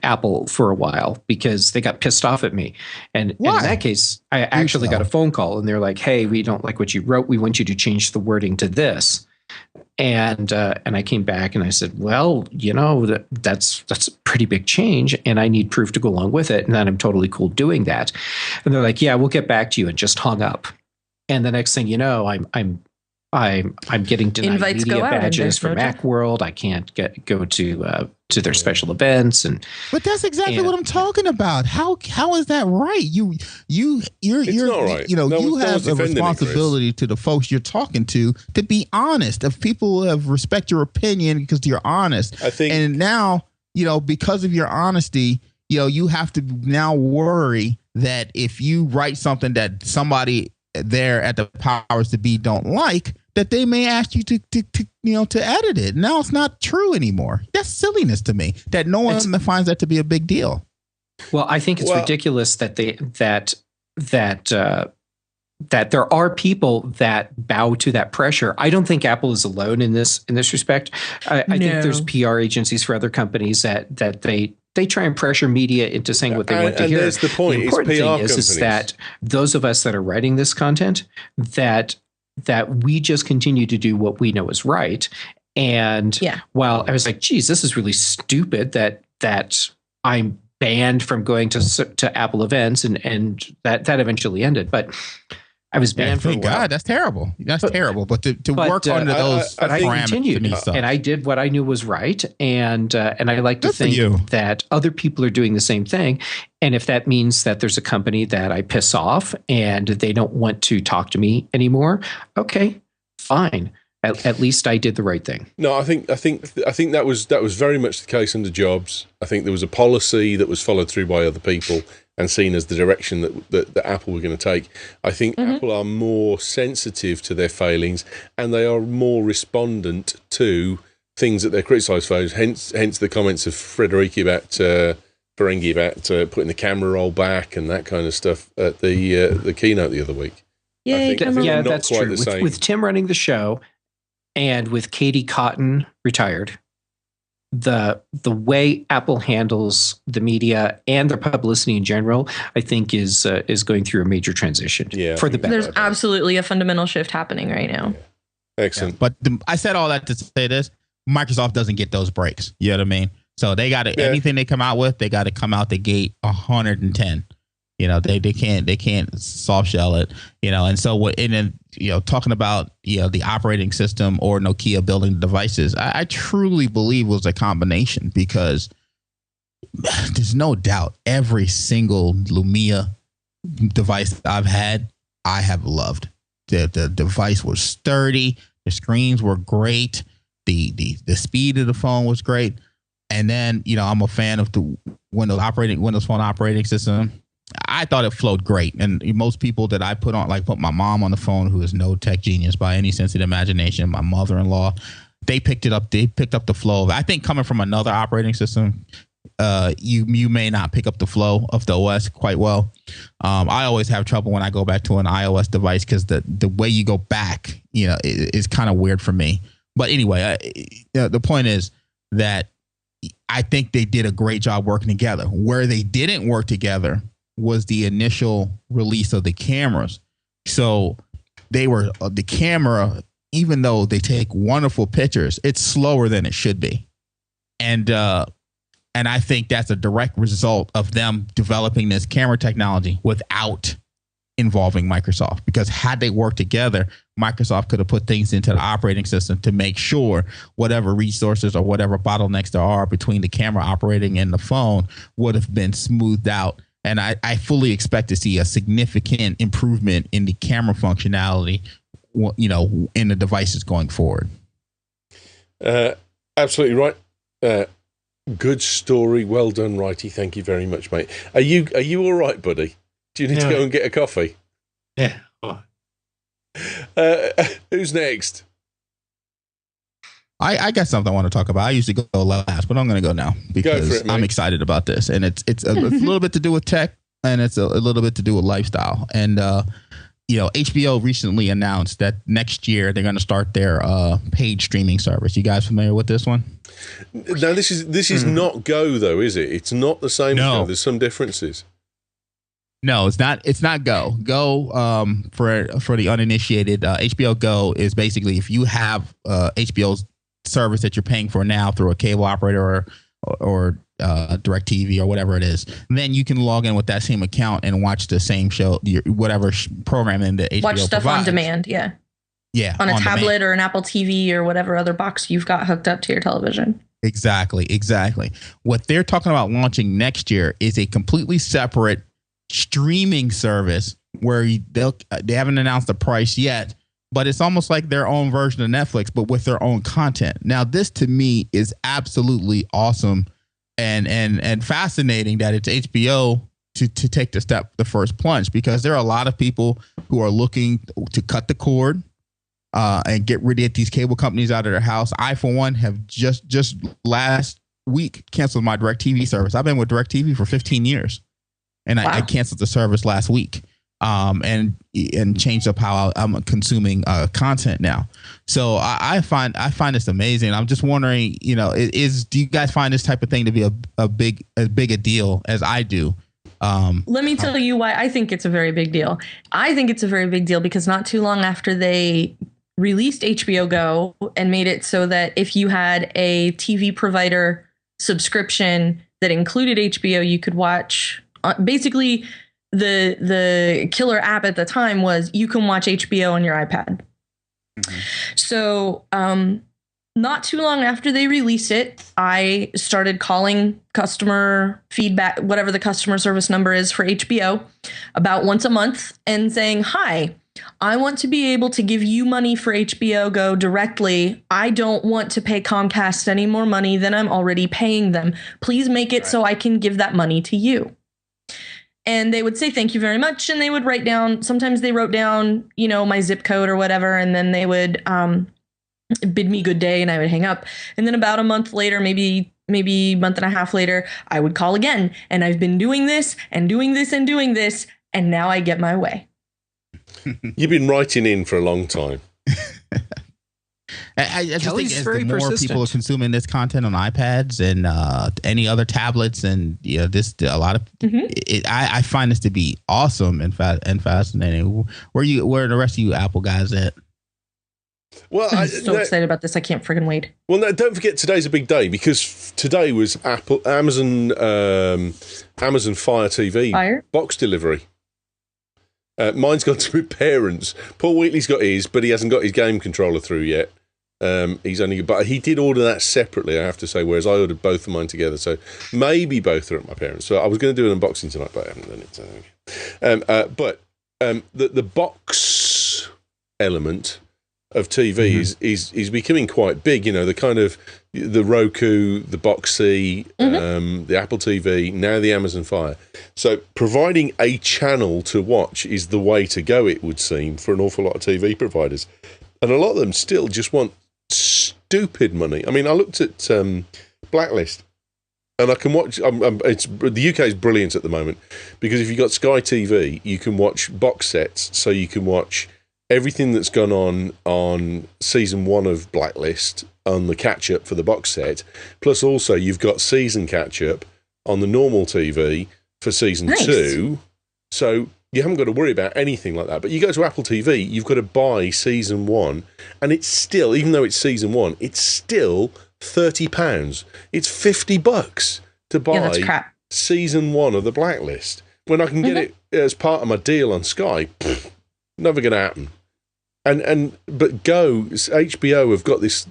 [SPEAKER 3] Apple for a while because they got pissed off at me. And in that case, I actually got a phone call and they're like, "Hey, we don't like what you wrote. We want you to change the wording to this." And I came back and I said, "Well, that's a pretty big change, and I need proof to go along with it." And then I'm totally cool doing that. And they're like, "Yeah, we'll get back to you," and just hung up. And the next thing you know, I'm getting denied
[SPEAKER 4] Invites
[SPEAKER 3] media badges from Macworld. I can't go to their special events,
[SPEAKER 2] but that's exactly what I'm talking about. How is that right? You're
[SPEAKER 1] not right.
[SPEAKER 2] You have a responsibility to the folks you're talking to be honest. If people have respect your opinion because you're honest,
[SPEAKER 1] I think,
[SPEAKER 2] and now because of your honesty, you have to now worry that if you write something that somebody there at the powers to be don't like, that they may ask you to edit it. Now it's not true anymore. That's silliness to me, that no one finds that to be a big deal.
[SPEAKER 3] Well, I think it's ridiculous that that there are people that bow to that pressure. I don't think Apple is alone in this respect. I think there's PR agencies for other companies that they try and pressure media into saying what they want to hear.
[SPEAKER 1] There's the point.
[SPEAKER 3] The important
[SPEAKER 1] it's PR
[SPEAKER 3] thing is that those of us that are writing this content, that we just continue to do what we know is right. And while I was like, geez, this is really stupid that I'm banned from going to Apple events, and that eventually ended. But I was banned for a while.
[SPEAKER 2] God, that's terrible. That's terrible. But to work under those
[SPEAKER 3] I continued, and I did what I knew was right, and I like to think that other people are doing the same thing. And if that means that there's a company that I piss off and they don't want to talk to me anymore, okay, fine. At least I did the right thing.
[SPEAKER 1] No, I think that was very much the case under Jobs. I think there was a policy that was followed through by other people and seen as the direction that Apple were going to take. I think Apple are more sensitive to their failings, and they are more respondent to things that they're criticised for. Hence the comments of Ferengi about putting the camera roll back and that kind of stuff at the keynote the other week.
[SPEAKER 4] Yeah,
[SPEAKER 3] that's true. With Tim running the show, and with Katie Cotton retired, the way Apple handles the media and their publicity in general, I think is going through a major transition for the better.
[SPEAKER 4] There's absolutely a fundamental shift happening right now.
[SPEAKER 1] Yeah. Excellent.
[SPEAKER 2] But I said all that to say this: Microsoft doesn't get those breaks. You know what I mean? So they got to anything they come out with, they got to come out the gate 110. They can't soft shell it. And so talking about the operating system or Nokia building the devices, I truly believe it was a combination, because there's no doubt every single Lumia device that I've had, I have loved. The device was sturdy, the screens were great, the speed of the phone was great, and then I'm a fan of the Windows Phone operating system. I thought it flowed great. And most people that I put my mom on the phone, who is no tech genius by any sense of the imagination, my mother-in-law, they picked it up. They picked up the flow of it. I think coming from another operating system, you may not pick up the flow of the OS quite well. I always have trouble when I go back to an iOS device because the way you go back, is kind of weird for me. But anyway, the point is that I think they did a great job working together. Where they didn't work together was the initial release of the cameras. So they were the camera, even though they take wonderful pictures, it's slower than it should be. And I think that's a direct result of them developing this camera technology without involving Microsoft. Because had they worked together, Microsoft could have put things into the operating system to make sure whatever resources or whatever bottlenecks there are between the camera operating and the phone would have been smoothed out. And I fully expect to see a significant improvement in the camera functionality, in the devices going forward.
[SPEAKER 1] Absolutely right. Good story. Well done, Righty. Thank you very much, mate. Are you all right, buddy? Do you need to go and get a coffee?
[SPEAKER 5] Yeah.
[SPEAKER 1] Who's next?
[SPEAKER 2] I got something I want to talk about. I usually go last, but I'm going to go now because I'm excited about this, and it's a little bit to do with tech, and it's a little bit to do with lifestyle. And HBO recently announced that next year they're going to start their paid streaming service. You guys familiar with this one?
[SPEAKER 1] No, this is not Go though, is it? It's not the same.
[SPEAKER 2] No.
[SPEAKER 1] As Go. There's some differences.
[SPEAKER 2] No, it's not. It's not Go. Go for the uninitiated. HBO Go is basically if you have HBO's service that you're paying for now through a cable operator or DirecTV or whatever it is, then you can log in with that same account and watch the same show, whatever programming that HBO
[SPEAKER 4] watch stuff
[SPEAKER 2] provides.
[SPEAKER 4] on demand. Yeah, on a tablet or an Apple TV or whatever other box you've got hooked up to your television.
[SPEAKER 2] Exactly. What they're talking about launching next year is a completely separate streaming service where they haven't announced the price yet, but it's almost like their own version of Netflix, but with their own content. Now, this to me is absolutely awesome and fascinating that it's HBO to take the first plunge, because there are a lot of people who are looking to cut the cord and get rid of these cable companies out of their house. I, for one, have just last week canceled my DirecTV service. I've been with DirecTV for 15 years, and I canceled the service last week. And changed up how I'm consuming content now. So I find this amazing. I'm just wondering, do you guys find this type of thing to be a big a deal as I do?
[SPEAKER 4] Let me tell you why I think it's a very big deal. I think it's a very big deal because not too long after they released HBO Go and made it so that if you had a TV provider subscription that included HBO, you could watch basically. The killer app at the time was you can watch HBO on your iPad. Mm-hmm. So not too long after they released it, I started calling customer feedback, whatever the customer service number is for HBO, about once a month and saying, hi, I want to be able to give you money for HBO Go directly. I don't want to pay Comcast any more money than I'm already paying them. Please make it so I can give that money to you. And they would say, thank you very much. And they would write down, sometimes they wrote down, my zip code or whatever. And then they would bid me good day and I would hang up. And then about a month later, maybe month and a half later, I would call again. And I've been doing this and doing this and doing this. And now I get my way.
[SPEAKER 1] You've been writing in for a long time.
[SPEAKER 2] I just think as the more people are consuming this content on iPads and any other tablets, and this a lot of, I find this to be awesome and fascinating. Where are the rest of you Apple guys at?
[SPEAKER 1] Well,
[SPEAKER 4] I'm so excited about this. I can't friggin' wait.
[SPEAKER 1] Well, no, don't forget today's a big day because today was Amazon Fire TV box delivery. Mine's gone to my parents. Paul Wheatley's got his, but he hasn't got his game controller through yet. But he did order that separately, I have to say, whereas I ordered both of mine together. So maybe both are at my parents. So I was going to do an unboxing tonight, but I haven't done it. So the box element of TV is becoming quite big. The kind of the Roku, the Box C, the Apple TV, now the Amazon Fire. So providing a channel to watch is the way to go, it would seem, for an awful lot of TV providers. And a lot of them still just want stupid money. I mean, I looked at Blacklist, And I can watch. The UK is brilliant at the moment because if you've got Sky TV, you can watch box sets, so you can watch everything that's gone on season 1 of Blacklist on the catch up for the box set. Plus, also you've got season catch up on the normal TV for season 2. So you haven't got to worry about anything like that. But you go to Apple TV, you've got to buy season 1, and it's still, even though it's season 1, it's still £30. It's $50 to buy season 1 of the Blacklist. When I can get it as part of my deal on Sky, never going to happen. But HBO have got this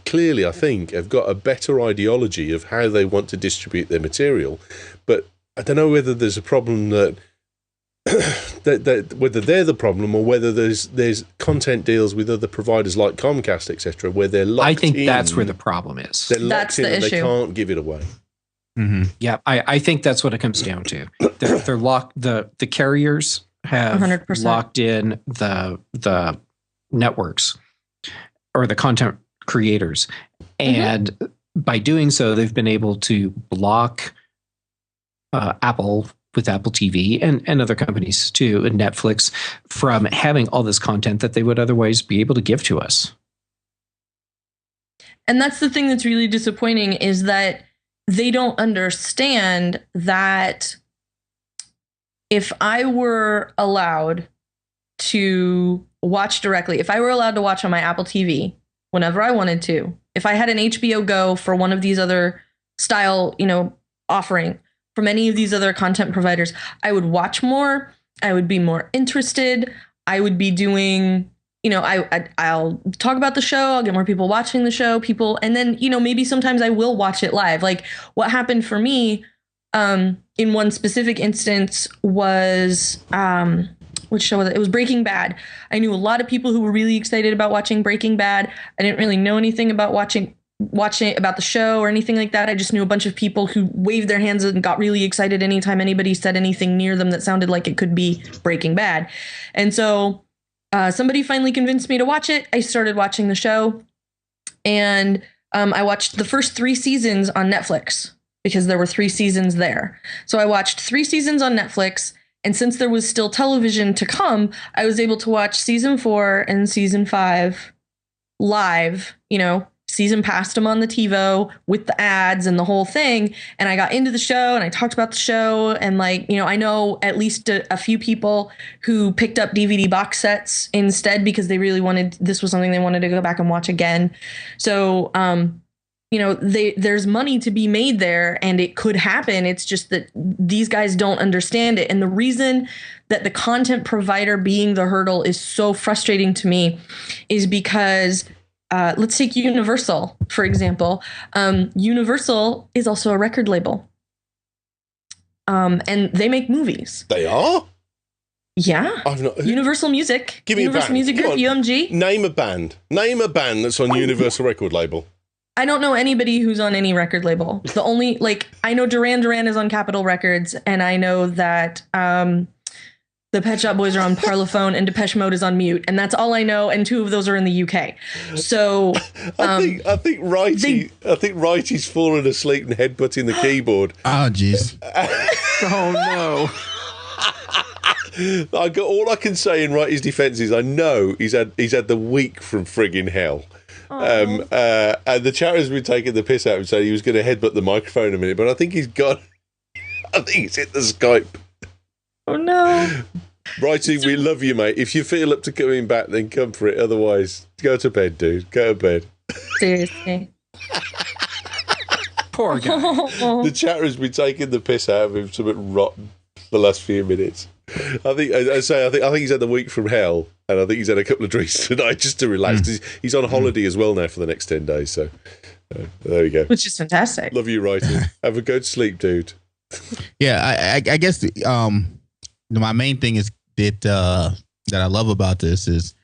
[SPEAKER 1] clearly. I think have got a better ideology of how they want to distribute their material. But I don't know whether there's a problem that whether they're the problem or whether there's content deals with other providers like Comcast, etc., where they're locked in.
[SPEAKER 3] I think that's where the problem is.
[SPEAKER 1] They're locked in and they can't give it away.
[SPEAKER 2] Mm-hmm.
[SPEAKER 3] Yeah, I think that's what it comes down to. They're locked. The carriers have
[SPEAKER 4] 100%.
[SPEAKER 3] locked in the networks or the content creators, and by doing so, they've been able to block Apple with Apple TV and other companies too, and Netflix, from having all this content that they would otherwise be able to give to us.
[SPEAKER 4] And that's the thing that's really disappointing, is that they don't understand that if I were allowed to watch directly, if I were allowed to watch on my Apple TV whenever I wanted to, if I had an HBO Go for one of these other style, offering from any of these other content providers, I would watch more. I would be more interested. I would be doing, I'll talk about the show. I'll get more people watching the show, and then, maybe sometimes I will watch it live. Like what happened for me in one specific instance was, which show was it? It was Breaking Bad. I knew a lot of people who were really excited about watching Breaking Bad. I didn't really know anything about watching about the show or anything like that. I just knew a bunch of people who waved their hands and got really excited anytime anybody said anything near them that sounded like it could be Breaking Bad. And so somebody finally convinced me to watch it. I started watching the show, and I watched the first 3 seasons on Netflix because there were 3 seasons there. So I watched 3 seasons on Netflix, and since there was still television to come, I was able to watch season 4 and season 5 live, season passed them on the TiVo with the ads and the whole thing. And I got into the show and I talked about the show. And I know at least a few people who picked up DVD box sets instead because they really this was something they wanted to go back and watch again. So, there's money to be made there and it could happen. It's just that these guys don't understand it. And the reason that the content provider being the hurdle is so frustrating to me is because let's take Universal, for example. Universal is also a record label. And they make movies.
[SPEAKER 1] They are?
[SPEAKER 4] Yeah. Universal Music.
[SPEAKER 1] Give me
[SPEAKER 4] Universal
[SPEAKER 1] a band.
[SPEAKER 4] Music Group, UMG.
[SPEAKER 1] Name a band. Name a band that's on Universal record label.
[SPEAKER 4] I don't know anybody who's on any record label. The only, I know Duran Duran is on Capitol Records, and I know that the Pet Shop Boys are on Parlophone, and Depeche Mode is on Mute, and that's all I know. And 2 of those are in the UK. So
[SPEAKER 1] I think Righty's fallen asleep and headbutting the keyboard.
[SPEAKER 2] Oh jeez.
[SPEAKER 3] Oh no.
[SPEAKER 1] All I can say in Righty's defence is I know he's had the week from friggin' hell. And the chat has been taking the piss out of him, saying he was going to headbutt the microphone in a minute, but I think he's hit the Skype.
[SPEAKER 4] Oh no.
[SPEAKER 1] Righty, we love you, mate. If you feel up to coming back, then come for it. Otherwise, go to bed, dude. Go to bed.
[SPEAKER 4] Seriously.
[SPEAKER 3] Poor guy.
[SPEAKER 1] The chat has been taking the piss out of him something rotten for the last few minutes. I think he's had the week from hell, and I think he's had a couple of drinks tonight just to relax. He's on holiday as well now for the next 10 days. So there we go.
[SPEAKER 4] Which is fantastic.
[SPEAKER 1] Love you, Righty. Have a good sleep, dude.
[SPEAKER 2] Yeah, I guess my main thing is that I love about this is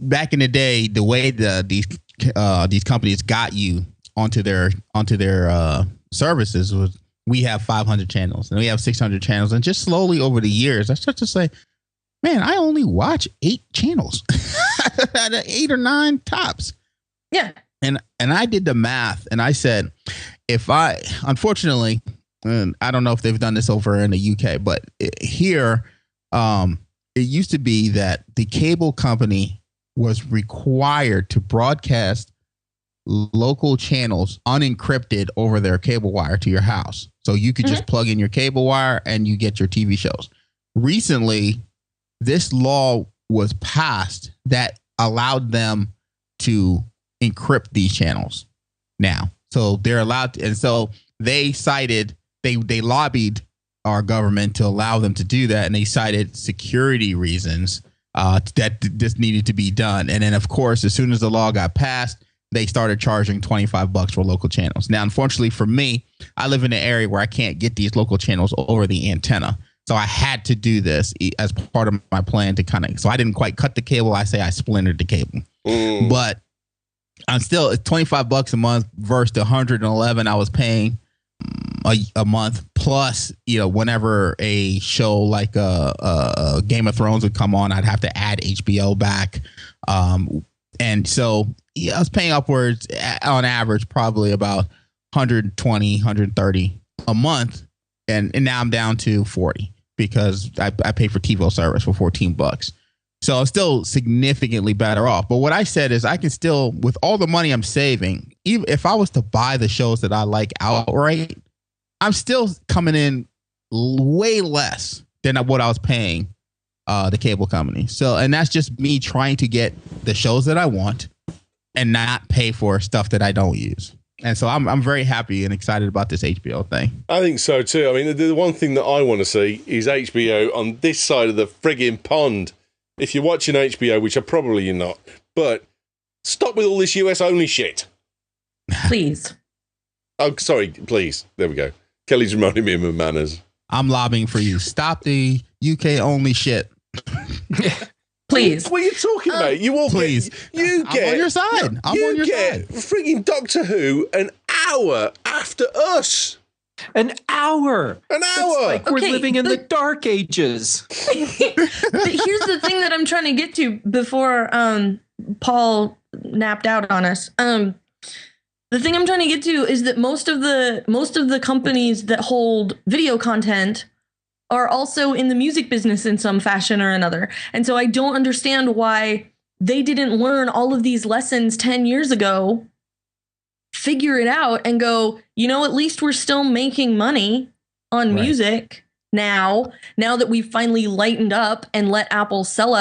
[SPEAKER 2] back in the day, the way these companies got you onto their services was we have 500 channels and we have 600 channels, and just slowly over the years I start to say, man, I only watch 8 channels, 8 or 9 tops.
[SPEAKER 4] Yeah.
[SPEAKER 2] And I did the math and I said, unfortunately, and I don't know if they've done this over in the UK, but here, it used to be that the cable company was required to broadcast local channels unencrypted over their cable wire to your house. So you could just plug in your cable wire and you get your TV shows. Recently, this law was passed that allowed them to encrypt these channels now. So they're allowed to, and so they lobbied our government to allow them to do that, and they cited security reasons that this needed to be done. And then, of course, as soon as the law got passed, they started charging $25 for local channels. Now, unfortunately for me, I live in an area where I can't get these local channels over the antenna. So I had to do this as part of my plan to so I didn't quite cut the cable. I splintered the cable, but I'm still $25 a month versus the $111 I was paying a month, plus whenever a show like Game of Thrones would come on, I'd have to add HBO back, and so I was paying upwards on average probably about 120, 130 a month, and now I'm down to 40 because I pay for TiVo service for $14. So I'm still significantly better off. But what I said is I can still, with all the money I'm saving, even if I was to buy the shows that I like outright, I'm still coming in way less than what I was paying the cable company. So, and that's just me trying to get the shows that I want and not pay for stuff that I don't use. And so I'm very happy and excited about this HBO thing.
[SPEAKER 1] I think so too. I mean, the one thing that I want to see is HBO on this side of the frigging pond. If you're watching HBO, which probably you're not, but stop with all this US only shit.
[SPEAKER 4] Please.
[SPEAKER 1] Oh, sorry, please. There we go. Kelly's reminding me of my manners.
[SPEAKER 2] I'm lobbying for you. Stop the UK only shit.
[SPEAKER 4] Please.
[SPEAKER 1] What are you talking about? You all
[SPEAKER 2] please.
[SPEAKER 1] I'm
[SPEAKER 2] on your side. I'm on your side.
[SPEAKER 1] Frigging Doctor Who an hour after us.
[SPEAKER 3] An hour.
[SPEAKER 1] It's
[SPEAKER 3] like we're living in the dark ages.
[SPEAKER 4] But here's the thing that I'm trying to get to before Paul napped out on us. The thing I'm trying to get to is that most of the companies that hold video content are also in the music business in some fashion or another. And so I don't understand why they didn't learn all of these lessons 10 years ago, figure it out and go, at least we're still making money on music now that we've finally lightened up and let Apple sell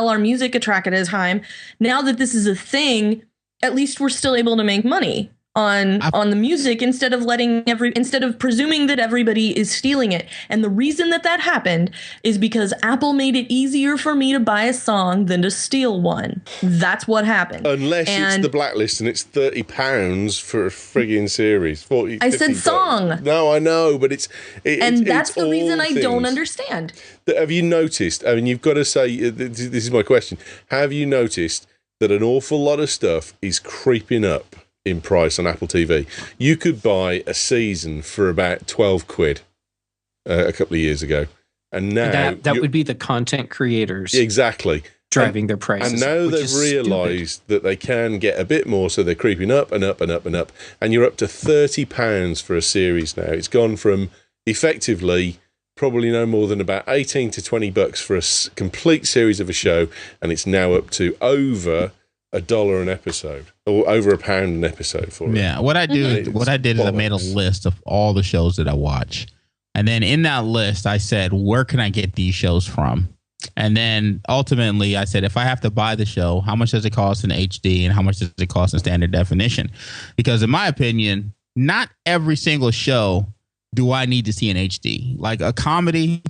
[SPEAKER 4] our music a track at a time. Now that this is a thing, at least we're still able to make money on the music instead of presuming that everybody is stealing it. And the reason that happened is because Apple made it easier for me to buy a song than to steal one. That's what happened.
[SPEAKER 1] Unless it's the Blacklist and it's £30 for a frigging series. 40,
[SPEAKER 4] I said song.
[SPEAKER 1] No, I know, but that's
[SPEAKER 4] the reason I don't understand.
[SPEAKER 1] Have you noticed? I mean, you've got to say, this is my question. Have you noticed that an awful lot of stuff is creeping up in price on Apple TV? You could buy a season for about 12 quid a couple of years ago. And now
[SPEAKER 3] that would be the content creators.
[SPEAKER 1] Exactly.
[SPEAKER 3] Driving their prices.
[SPEAKER 1] And now they've realised that they can get a bit more, so they're creeping up and up and up and up. And you're up to £30 for a series now. It's gone from effectively probably no more than about 18 to $20 for a complete series of a show, and it's now up to over $1 an episode, or over £1 an episode for it.
[SPEAKER 2] Yeah, what I did is I made a list of all the shows that I watch, and then in that list I said, where can I get these shows from? And then ultimately I said, if I have to buy the show, how much does it cost in HD and how much does it cost in standard definition? Because in my opinion, not every single show do I need to see in HD. Like a comedy,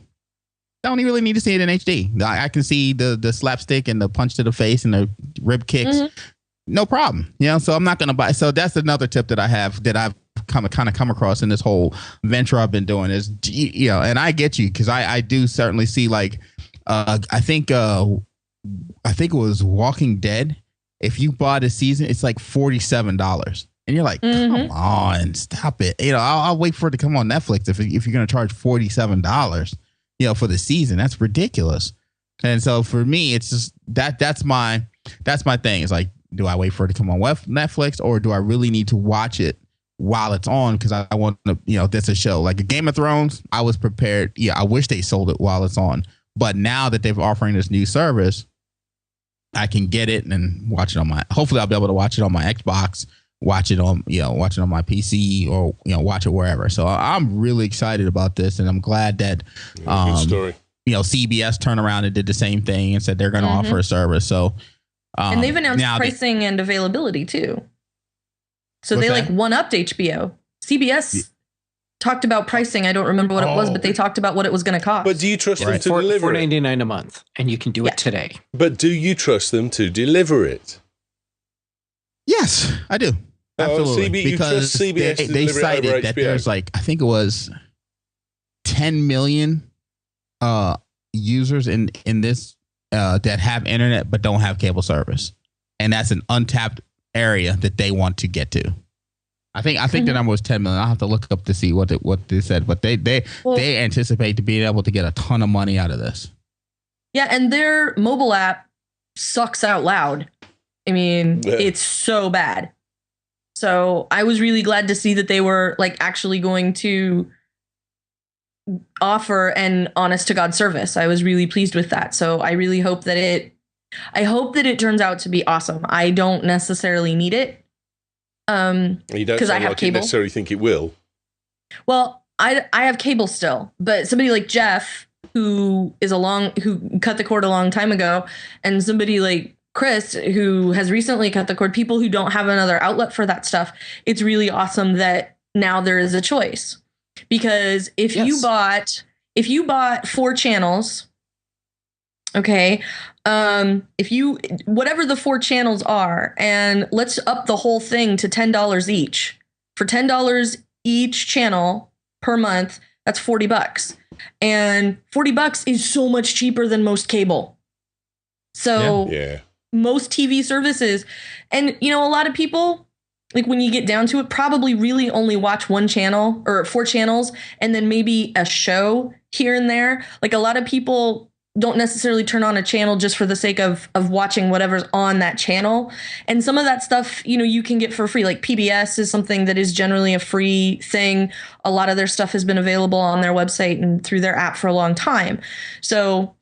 [SPEAKER 2] I don't really need to see it in HD. I can see the slapstick and the punch to the face and the rib kicks. No problem. So I'm not going to buy. So that's another tip that I have that I've kind of come across in this whole venture I've been doing is, and I get you because I do certainly see like, I think it was Walking Dead. If you bought a season, it's like $47. And you're like, come on, stop it. I'll wait for it to come on Netflix if you're going to charge $47, for the season. That's ridiculous. And so for me, it's just that's my thing. It's like, do I wait for it to come on Netflix, or do I really need to watch it while it's on because I want to, that's a show like a Game of Thrones. I was prepared. Yeah, I wish they sold it while it's on. But now that they're offering this new service, I can get it and watch it on hopefully I'll be able to watch it on my Xbox, watch it on my PC or, watch it wherever. So I'm really excited about this. And I'm glad that,
[SPEAKER 1] good story.
[SPEAKER 2] CBS turned around and did the same thing and said they're going to offer a service. So,
[SPEAKER 4] and they've announced pricing and availability too. So they one-upped HBO. CBS talked about pricing. I don't remember what it was, but they talked about what it was going to cost.
[SPEAKER 1] But do you trust them to deliver it?
[SPEAKER 3] $4.99 a month, and you can do it today.
[SPEAKER 1] But do you trust them to deliver it?
[SPEAKER 2] Yes, I do. Absolutely.
[SPEAKER 1] Because CBS
[SPEAKER 2] they cited that there's I think it was 10 million users in this that have internet but don't have cable service, and that's an untapped area that they want to get to. I think the number was 10 million. I'll have to look up to see what they said, but they anticipate to being able to get a ton of money out of this.
[SPEAKER 4] Yeah, and their mobile app sucks out loud. I mean, it's so bad. So I was really glad to see that they were actually going to offer an honest to God service. I was really pleased with that. So I really hope that it turns out to be awesome. I don't necessarily need it.
[SPEAKER 1] You don't sound like you necessarily think it will.
[SPEAKER 4] Well, I have cable still, but somebody like Jeff, who cut the cord a long time ago, and somebody like Chris, who has recently cut the cord, people who don't have another outlet for that stuff, it's really awesome that now there is a choice. Because if you bought 4 channels, okay, whatever the 4 channels are, and let's up the whole thing to $10 each. For $10 each channel per month, that's $40. And $40 is so much cheaper than most cable. So most TV services, and a lot of people, when you get down to it, probably really only watch 1 channel or 4 channels and then maybe a show here and there. A lot of people don't necessarily turn on a channel just for the sake of watching whatever's on that channel. And some of that stuff, you can get for free. Like PBS is something that is generally a free thing. A lot of their stuff has been available on their website and through their app for a long time. So,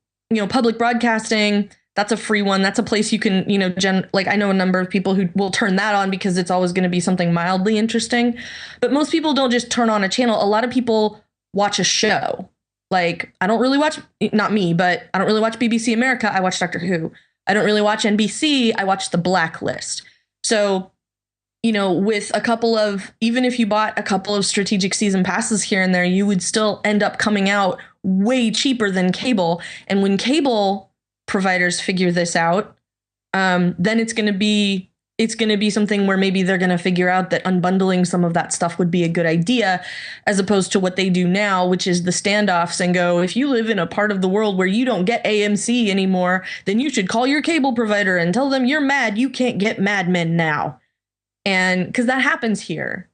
[SPEAKER 4] public broadcasting, that's a free one. That's a place you can, I know a number of people who will turn that on because it's always going to be something mildly interesting. But most people don't just turn on a channel. A lot of people watch a show. I don't really watch, not me, but I don't really watch BBC America. I watch Doctor Who. I don't really watch NBC. I watch The Blacklist. So, with a couple of, even if you bought a couple of strategic season passes here and there, you would still end up coming out way cheaper than cable. And when cable providers figure this out, then it's going to be something where maybe they're going to figure out that unbundling some of that stuff would be a good idea, as opposed to what they do now, which is the standoffs and go, if you live in a part of the world where you don't get AMC anymore, then you should call your cable provider and tell them you're mad you can't get Mad Men now. And because that happens here.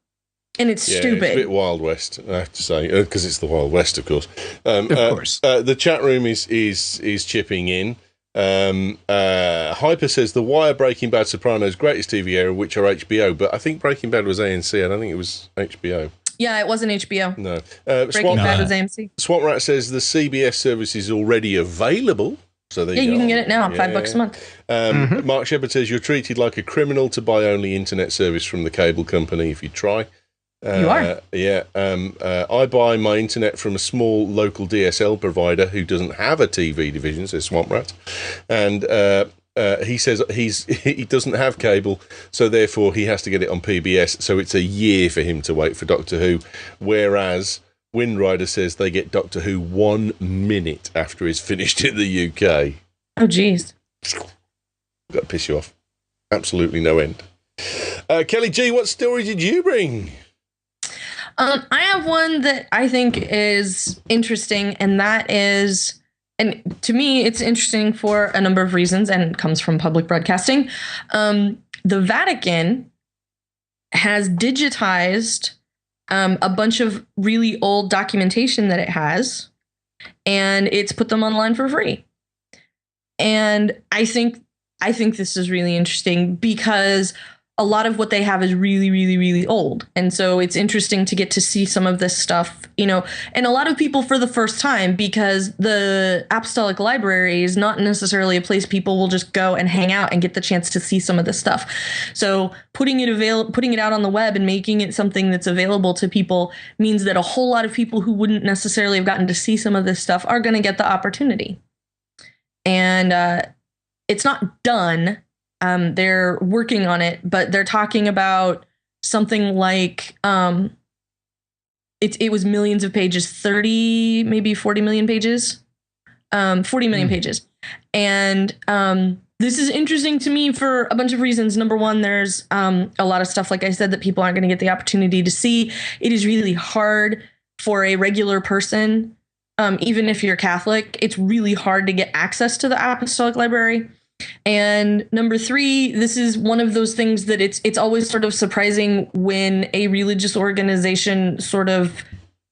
[SPEAKER 4] And it's stupid.
[SPEAKER 1] It's a bit Wild West, I have to say, because it's the Wild West, of course.
[SPEAKER 3] Of course.
[SPEAKER 1] The chat room is chipping in. Hyper says The Wire, Breaking Bad, Sopranos, greatest TV era, which are HBO, but I think Breaking Bad was ANC. I don't think it was HBO.
[SPEAKER 4] Yeah, it wasn't HBO.
[SPEAKER 1] No.
[SPEAKER 4] Breaking Bad was AMC.
[SPEAKER 1] Swamp Rat says the CBS service is already available. So there you
[SPEAKER 4] can get it now, $5 a month.
[SPEAKER 1] Mark Shepard says you're treated like a criminal to buy only internet service from the cable company if you try.
[SPEAKER 4] You are.
[SPEAKER 1] Yeah. I buy my internet from a small local DSL provider who doesn't have a TV division, says Swamp Rat. And he says he doesn't have cable, so therefore he has to get it on PBS. So it's a year for him to wait for Doctor Who. Whereas Windrider says they get Doctor Who 1 minute after it's finished in the UK.
[SPEAKER 4] Oh, geez.
[SPEAKER 1] Got to piss you off. Absolutely no end. Kelly G, what story did you bring?
[SPEAKER 4] I have one that I think is interesting, and that is, and to me, it's interesting for a number of reasons, and comes from public broadcasting. The Vatican has digitized a bunch of really old documentation that it has, and it's put them online for free. And I think this is really interesting because a lot of what they have is really, really, really old. And so it's interesting to get to see some of this stuff, you know, and a lot of people for the first time, because the Apostolic Library is not necessarily a place people will just go and hang out and get the chance to see some of this stuff. So putting it out on the web and making it something that's available to people means that a whole lot of people who wouldn't necessarily have gotten to see some of this stuff are going to get the opportunity. And it's not done. They're working on it, but they're talking about something like it was millions of pages, 30, maybe 40 million pages, 40 million pages. And this is interesting to me for a bunch of reasons. Number one, there's a lot of stuff, like I said, that people aren't going to get the opportunity to see. It is really hard for a regular person, even if you're Catholic, it's really hard to get access to the Apostolic Library. And number three, this is one of those things that it's always sort of surprising when a religious organization sort of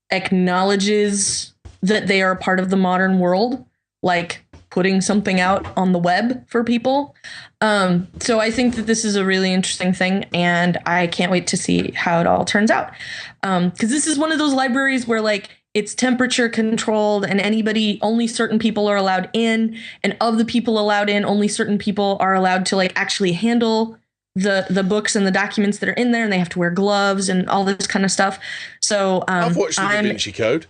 [SPEAKER 4] acknowledges that they are part of the modern world, like putting something out on the web for people. So I think that this is a really interesting thing, and I can't wait to see how it all turns out. Because this is one of those libraries where, like, it's temperature controlled and only certain people are allowed in. And of the people allowed in, only certain people are allowed to, like, actually handle the books and the documents that are in there. And they have to wear gloves and all this kind of stuff. So
[SPEAKER 1] I've watched the Da Vinci Code.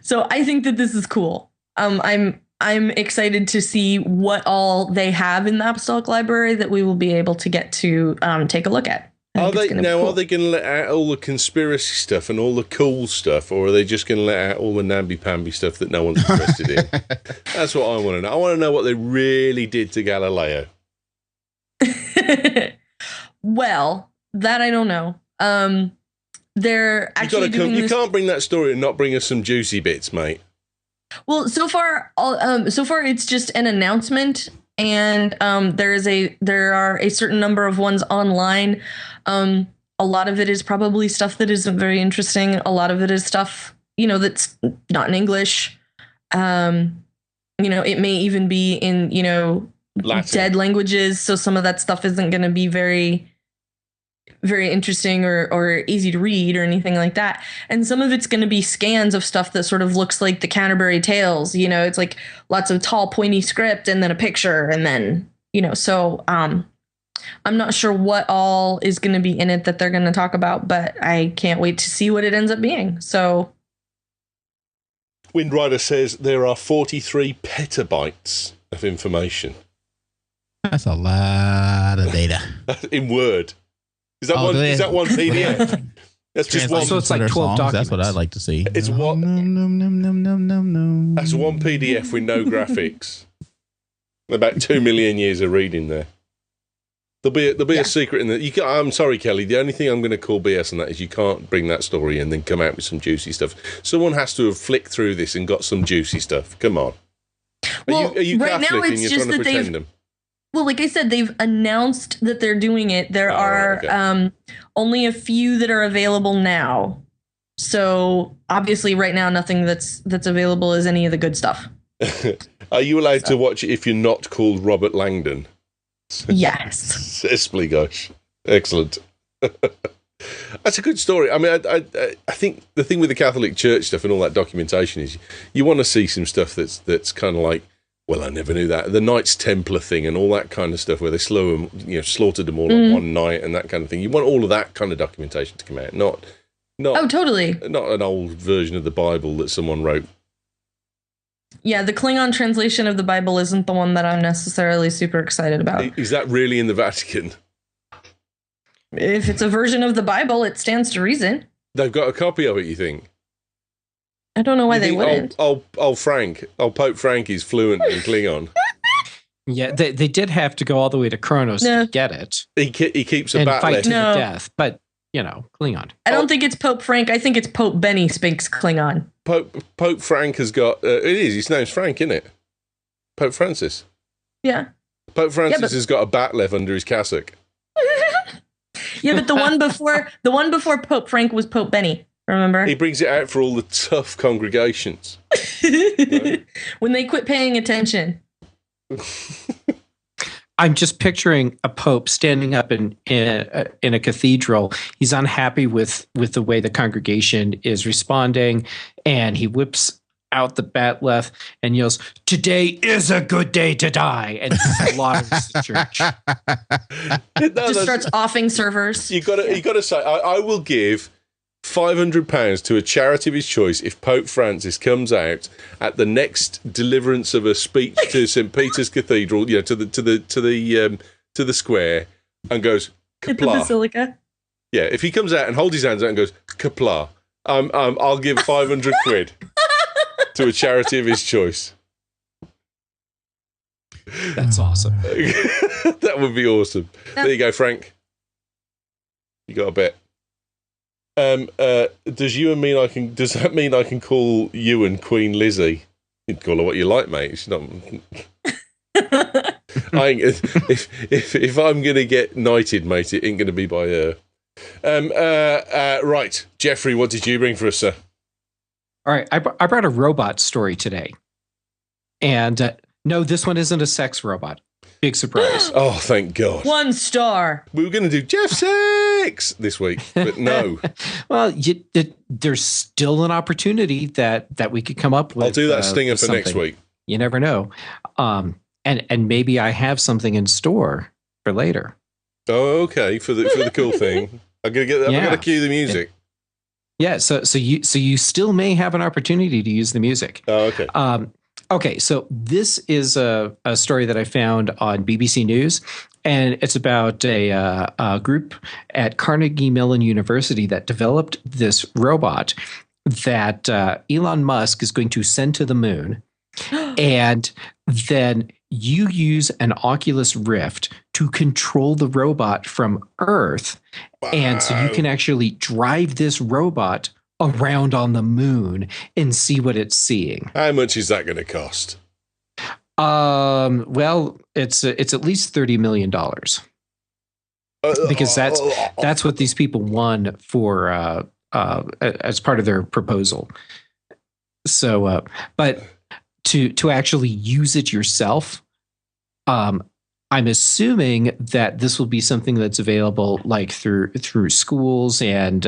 [SPEAKER 4] So I think that this is cool. I'm excited to see what all they have in the Apostolic Library that we will be able to get to take a look at.
[SPEAKER 1] Are they going to let out all the conspiracy stuff and all the cool stuff, or are they just going to let out all the namby-pamby stuff that no one's interested in? That's what I want to know. I want to know what they really did to Galileo.
[SPEAKER 4] Well, that I don't know. They're actually
[SPEAKER 1] you can't bring that story and not bring us some juicy bits, mate.
[SPEAKER 4] Well, so far it's just an announcement. And there are a certain number of ones online. A lot of it is probably stuff that isn't very interesting. A lot of it is stuff, you know, that's not in English. You know, it may even be in, you know, Latin. Dead languages. So some of that stuff isn't going to be very, very interesting or easy to read or anything like that. And some of it's going to be scans of stuff that sort of looks like the Canterbury Tales. You know, it's like lots of tall, pointy script and then a picture. And then, you know, so I'm not sure what all is going to be in it that they're going to talk about, but I can't wait to see what it ends up being. So
[SPEAKER 1] Windrider says there are 43 petabytes of information.
[SPEAKER 2] That's a lot of data.
[SPEAKER 1] In Word. Is that one PDF? That's just one.
[SPEAKER 3] So it's like 12 documents.
[SPEAKER 2] That's what I'd like to see.
[SPEAKER 1] It's one. That's one PDF with no graphics. About 2 million years of reading there. There'll be a secret in that. I'm sorry, Kelly. The only thing I'm going to call BS on that is you can't bring that story and then come out with some juicy stuff. Someone has to have flicked through this and got some juicy stuff. Come on. Are you right Catholic now, and you're trying to pretend them?
[SPEAKER 4] Well, like I said, they've announced that they're doing it. There are only a few that are available now. So obviously right now, nothing that's available is any of the good stuff.
[SPEAKER 1] Are you allowed to watch it if you're not called Robert Langdon?
[SPEAKER 4] Yes.
[SPEAKER 1] Gosh. Excellent. That's a good story. I mean, I think the thing with the Catholic Church stuff and all that documentation is you want to see some stuff that's kind of like, well, I never knew that. The Knights Templar thing and all that kind of stuff where they slaughtered them all on one night and that kind of thing. You want all of that kind of documentation to come out, not
[SPEAKER 4] oh, totally.
[SPEAKER 1] Not an old version of the Bible that someone wrote.
[SPEAKER 4] Yeah, the Klingon translation of the Bible isn't the one that I'm necessarily super excited about.
[SPEAKER 1] Is that really in the Vatican?
[SPEAKER 4] If it's a version of the Bible, it stands to reason.
[SPEAKER 1] They've got a copy of it, you think?
[SPEAKER 4] I don't know why they wouldn't.
[SPEAKER 1] Old Pope Frank is fluent in Klingon.
[SPEAKER 3] Yeah, they did have to go all the way to Kronos to get it.
[SPEAKER 1] He keeps a
[SPEAKER 3] and
[SPEAKER 1] bat
[SPEAKER 3] fight
[SPEAKER 1] left.
[SPEAKER 3] to the death, but you know, Klingon.
[SPEAKER 4] I don't think it's Pope Frank. I think it's Pope Benny speaks Klingon.
[SPEAKER 1] Pope Frank has got. It is. His name's Frank, isn't it? Pope Francis.
[SPEAKER 4] Yeah.
[SPEAKER 1] Pope Francis has got a bat left under his cassock.
[SPEAKER 4] Yeah, but the one before Pope Frank was Pope Benny. Remember?
[SPEAKER 1] He brings it out for all the tough congregations.
[SPEAKER 4] When they quit paying attention.
[SPEAKER 3] I'm just picturing a pope standing up in a cathedral. He's unhappy with the way the congregation is responding, and he whips out the batleth and yells, "Today is a good day to die," and slaughters the church.
[SPEAKER 4] Just starts offing servers.
[SPEAKER 1] You got to say, I will give £500 to a charity of his choice if Pope Francis comes out at the next deliverance of a speech to St. Peter's Cathedral, to the square, and goes
[SPEAKER 4] At the
[SPEAKER 1] kapla.
[SPEAKER 4] basilica.
[SPEAKER 1] Yeah, if he comes out and holds his hands out and goes kapla, I'll give 500 quid to a charity of his choice.
[SPEAKER 3] That's awesome.
[SPEAKER 1] That would be awesome. There you go, Frank. You got a bet. Does that mean I can call Ewan Queen Lizzie? You can call her what you like, mate. She's not. If I'm gonna get knighted, mate, it ain't gonna be by her. Right, Jeffrey, what did you bring for us, sir?
[SPEAKER 3] All right, I brought a robot story today, and no, this one isn't a sex robot. Big surprise.
[SPEAKER 1] Oh, thank God.
[SPEAKER 4] 1 star.
[SPEAKER 1] We were going to do Jeff Sex this week, but no.
[SPEAKER 3] Well, there's still an opportunity that we could come up with.
[SPEAKER 1] I'll do that stinger for next week.
[SPEAKER 3] You never know. And maybe I have something in store for later.
[SPEAKER 1] Oh, okay. For the cool thing. I'm going to get that.
[SPEAKER 3] Yeah.
[SPEAKER 1] I'm going to cue the music.
[SPEAKER 3] Yeah. So you still may have an opportunity to use the music.
[SPEAKER 1] Oh, okay.
[SPEAKER 3] Okay, so this is a story that I found on BBC News, and it's about a group at Carnegie Mellon University that developed this robot that Elon Musk is going to send to the moon, and then you use an Oculus Rift to control the robot from Earth, and so you can actually drive this robot around on the moon and see what it's seeing.
[SPEAKER 1] How much is that going to cost?
[SPEAKER 3] Well, it's at least $30 million because that's what these people won for as part of their proposal. So, but to actually use it yourself, I'm assuming that this will be something that's available like through schools and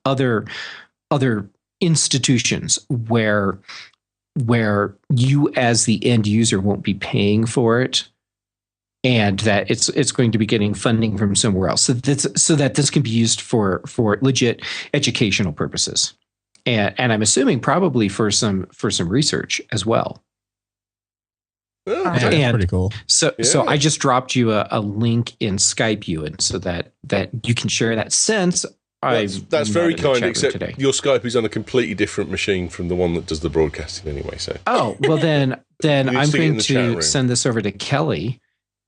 [SPEAKER 3] other institutions where you as the end user won't be paying for it, and that it's going to be getting funding from somewhere else, so that this can be used for legit educational purposes, and I'm assuming probably for some research as well.
[SPEAKER 1] Oh,
[SPEAKER 2] that's pretty cool.
[SPEAKER 3] So I just dropped you a link in Skype, Ewan, so that you can share that. Since
[SPEAKER 1] that's very kind, except
[SPEAKER 3] today.
[SPEAKER 1] Your Skype is on a completely different machine from the one that does the broadcasting anyway. So
[SPEAKER 3] well then I'm going to send this over to Kelly,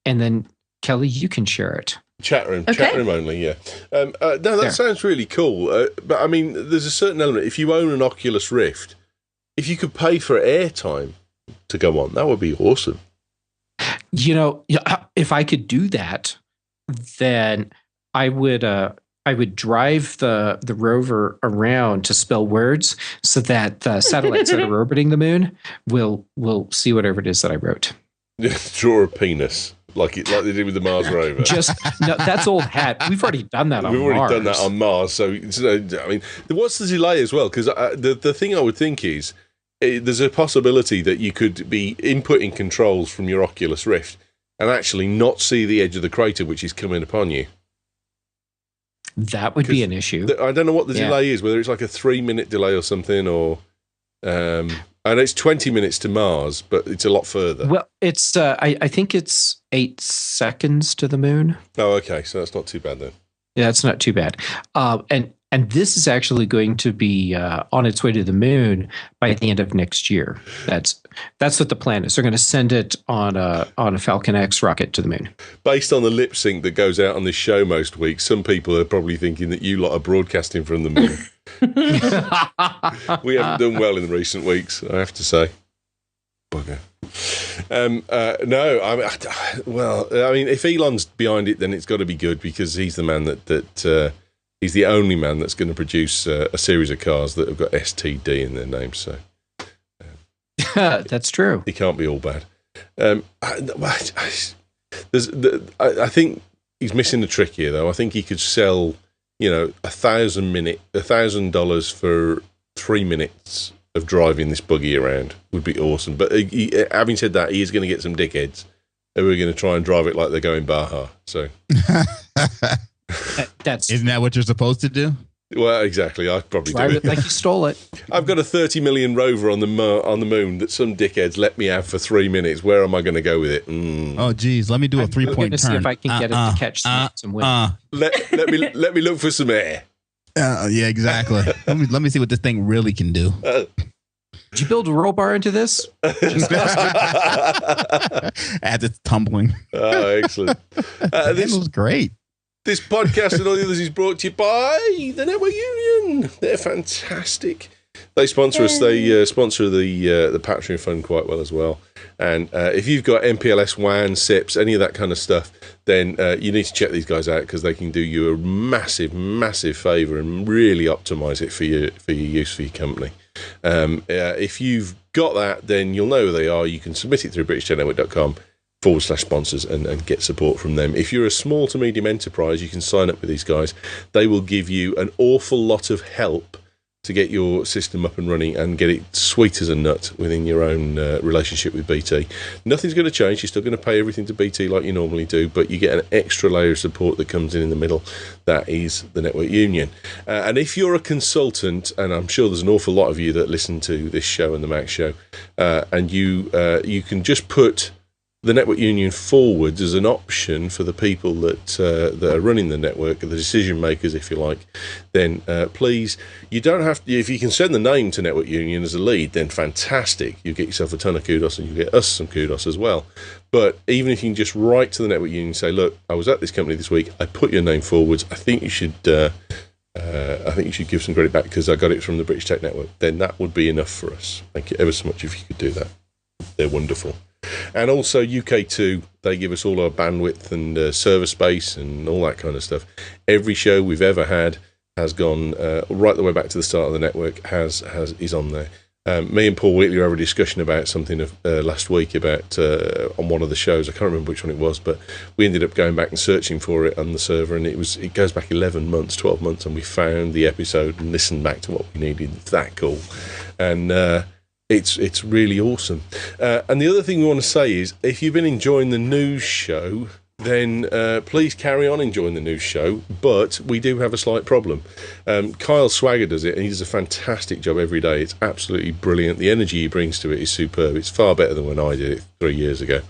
[SPEAKER 3] and then Kelly, you can share it.
[SPEAKER 1] Chat room only, yeah. No, that sounds really cool. But I mean, there's a certain element. If you own an Oculus Rift, if you could pay for airtime to go on, that would be awesome.
[SPEAKER 3] If I could do that, then I would drive the rover around to spell words so that the satellites that are orbiting the moon will see whatever it is that I wrote.
[SPEAKER 1] Draw a penis like they did with the Mars rover.
[SPEAKER 3] No, that's old hat. We've already done that on Mars.
[SPEAKER 1] We've already done that on Mars. So I mean, what's the delay as well? Because the thing I would think is there's a possibility that you could be inputting controls from your Oculus Rift and actually not see the edge of the crater which is coming upon you.
[SPEAKER 3] That would be an issue.
[SPEAKER 1] I don't know what the delay is, whether it's like a 3-minute delay or something, or and it's 20 minutes to Mars, but it's a lot further.
[SPEAKER 3] Well, it's I think it's 8 seconds to the moon.
[SPEAKER 1] Oh, okay, so that's not too bad then.
[SPEAKER 3] Yeah, that's not too bad. And this is actually going to be on its way to the moon by the end of next year. That's what the plan is. They're going to send it on a Falcon X rocket to the moon.
[SPEAKER 1] Based on the lip sync that goes out on this show most weeks, some people are probably thinking that you lot are broadcasting from the moon. We haven't done well in recent weeks, I have to say. Bugger. No, I mean, if Elon's behind it, then it's got to be good, because he's the man that he's the only man that's going to produce a series of cars that have got STD in their name. So
[SPEAKER 3] that's true.
[SPEAKER 1] He can't be all bad. I think he's missing the trick here, though. I think he could sell, $1,000 for 3 minutes of driving this buggy around would be awesome. But having said that, he is going to get some dickheads who are going to try and drive it like they're going Baja. So
[SPEAKER 2] isn't that what you're supposed to do?
[SPEAKER 1] Well, exactly. I'd probably
[SPEAKER 3] drive
[SPEAKER 1] do
[SPEAKER 3] it like you stole it.
[SPEAKER 1] I've got a 30 million rover on the moon that some dickheads let me have for 3 minutes. Where am I going to go with it?
[SPEAKER 2] Oh, geez, let me do a 3-point turn.
[SPEAKER 3] See if I can get it to catch some wind.
[SPEAKER 1] Let me look for some air.
[SPEAKER 2] Yeah, exactly. let me see what this thing really can do.
[SPEAKER 3] Did you build a roll bar into this?
[SPEAKER 2] As it's tumbling.
[SPEAKER 1] Oh, excellent.
[SPEAKER 2] This was great.
[SPEAKER 1] This podcast and all the others is brought to you by the Network Union. They're fantastic. They sponsor us. They sponsor the Patreon fund quite well as well. And if you've got MPLS, WAN, SIPs, any of that kind of stuff, then you need to check these guys out because they can do you a massive, massive favour and really optimise it for your use for your company. If you've got that, then you'll know who they are. You can submit it through BritishTechNetwork.com/sponsors and get support from them. If you're a small to medium enterprise, you can sign up with these guys. They will give you an awful lot of help to get your system up and running and get it sweet as a nut within your own relationship with BT. Nothing's going to change. You're still going to pay everything to BT like you normally do, but you get an extra layer of support that comes in the middle. That is the Network Union. And if you're a consultant, and I'm sure there's an awful lot of you that listen to this show and the Mac Show, and you can just put the Network Union forwards as an option for the people that are running the network, the decision makers, if you like, then please, you don't have to, if you can send the name to Network Union as a lead, then fantastic. You get yourself a ton of kudos and you get us some kudos as well. But even if you can just write to the Network Union and say, look, I was at this company this week, I put your name forwards, I think you should give some credit back because I got it from the British Tech Network, then that would be enough for us. Thank you ever so much if you could do that. They're wonderful. And also UK2, they give us all our bandwidth and server space and all that kind of stuff. Every show we've ever had has gone right the way back to the start of the network, is on there. Me and Paul Wheatley were having a discussion about something last week about on one of the shows. I can't remember which one it was, but we ended up going back and searching for it on the server, and it goes back 11 months, 12 months, and we found the episode and listened back to what we needed. It's that cool. And it's really awesome. And the other thing we want to say is, if you've been enjoying the news show, then please carry on enjoying the news show. But we do have a slight problem. Kyle Swagger does it, and he does a fantastic job every day. It's absolutely brilliant. The energy he brings to it is superb. It's far better than when I did it 3 years ago.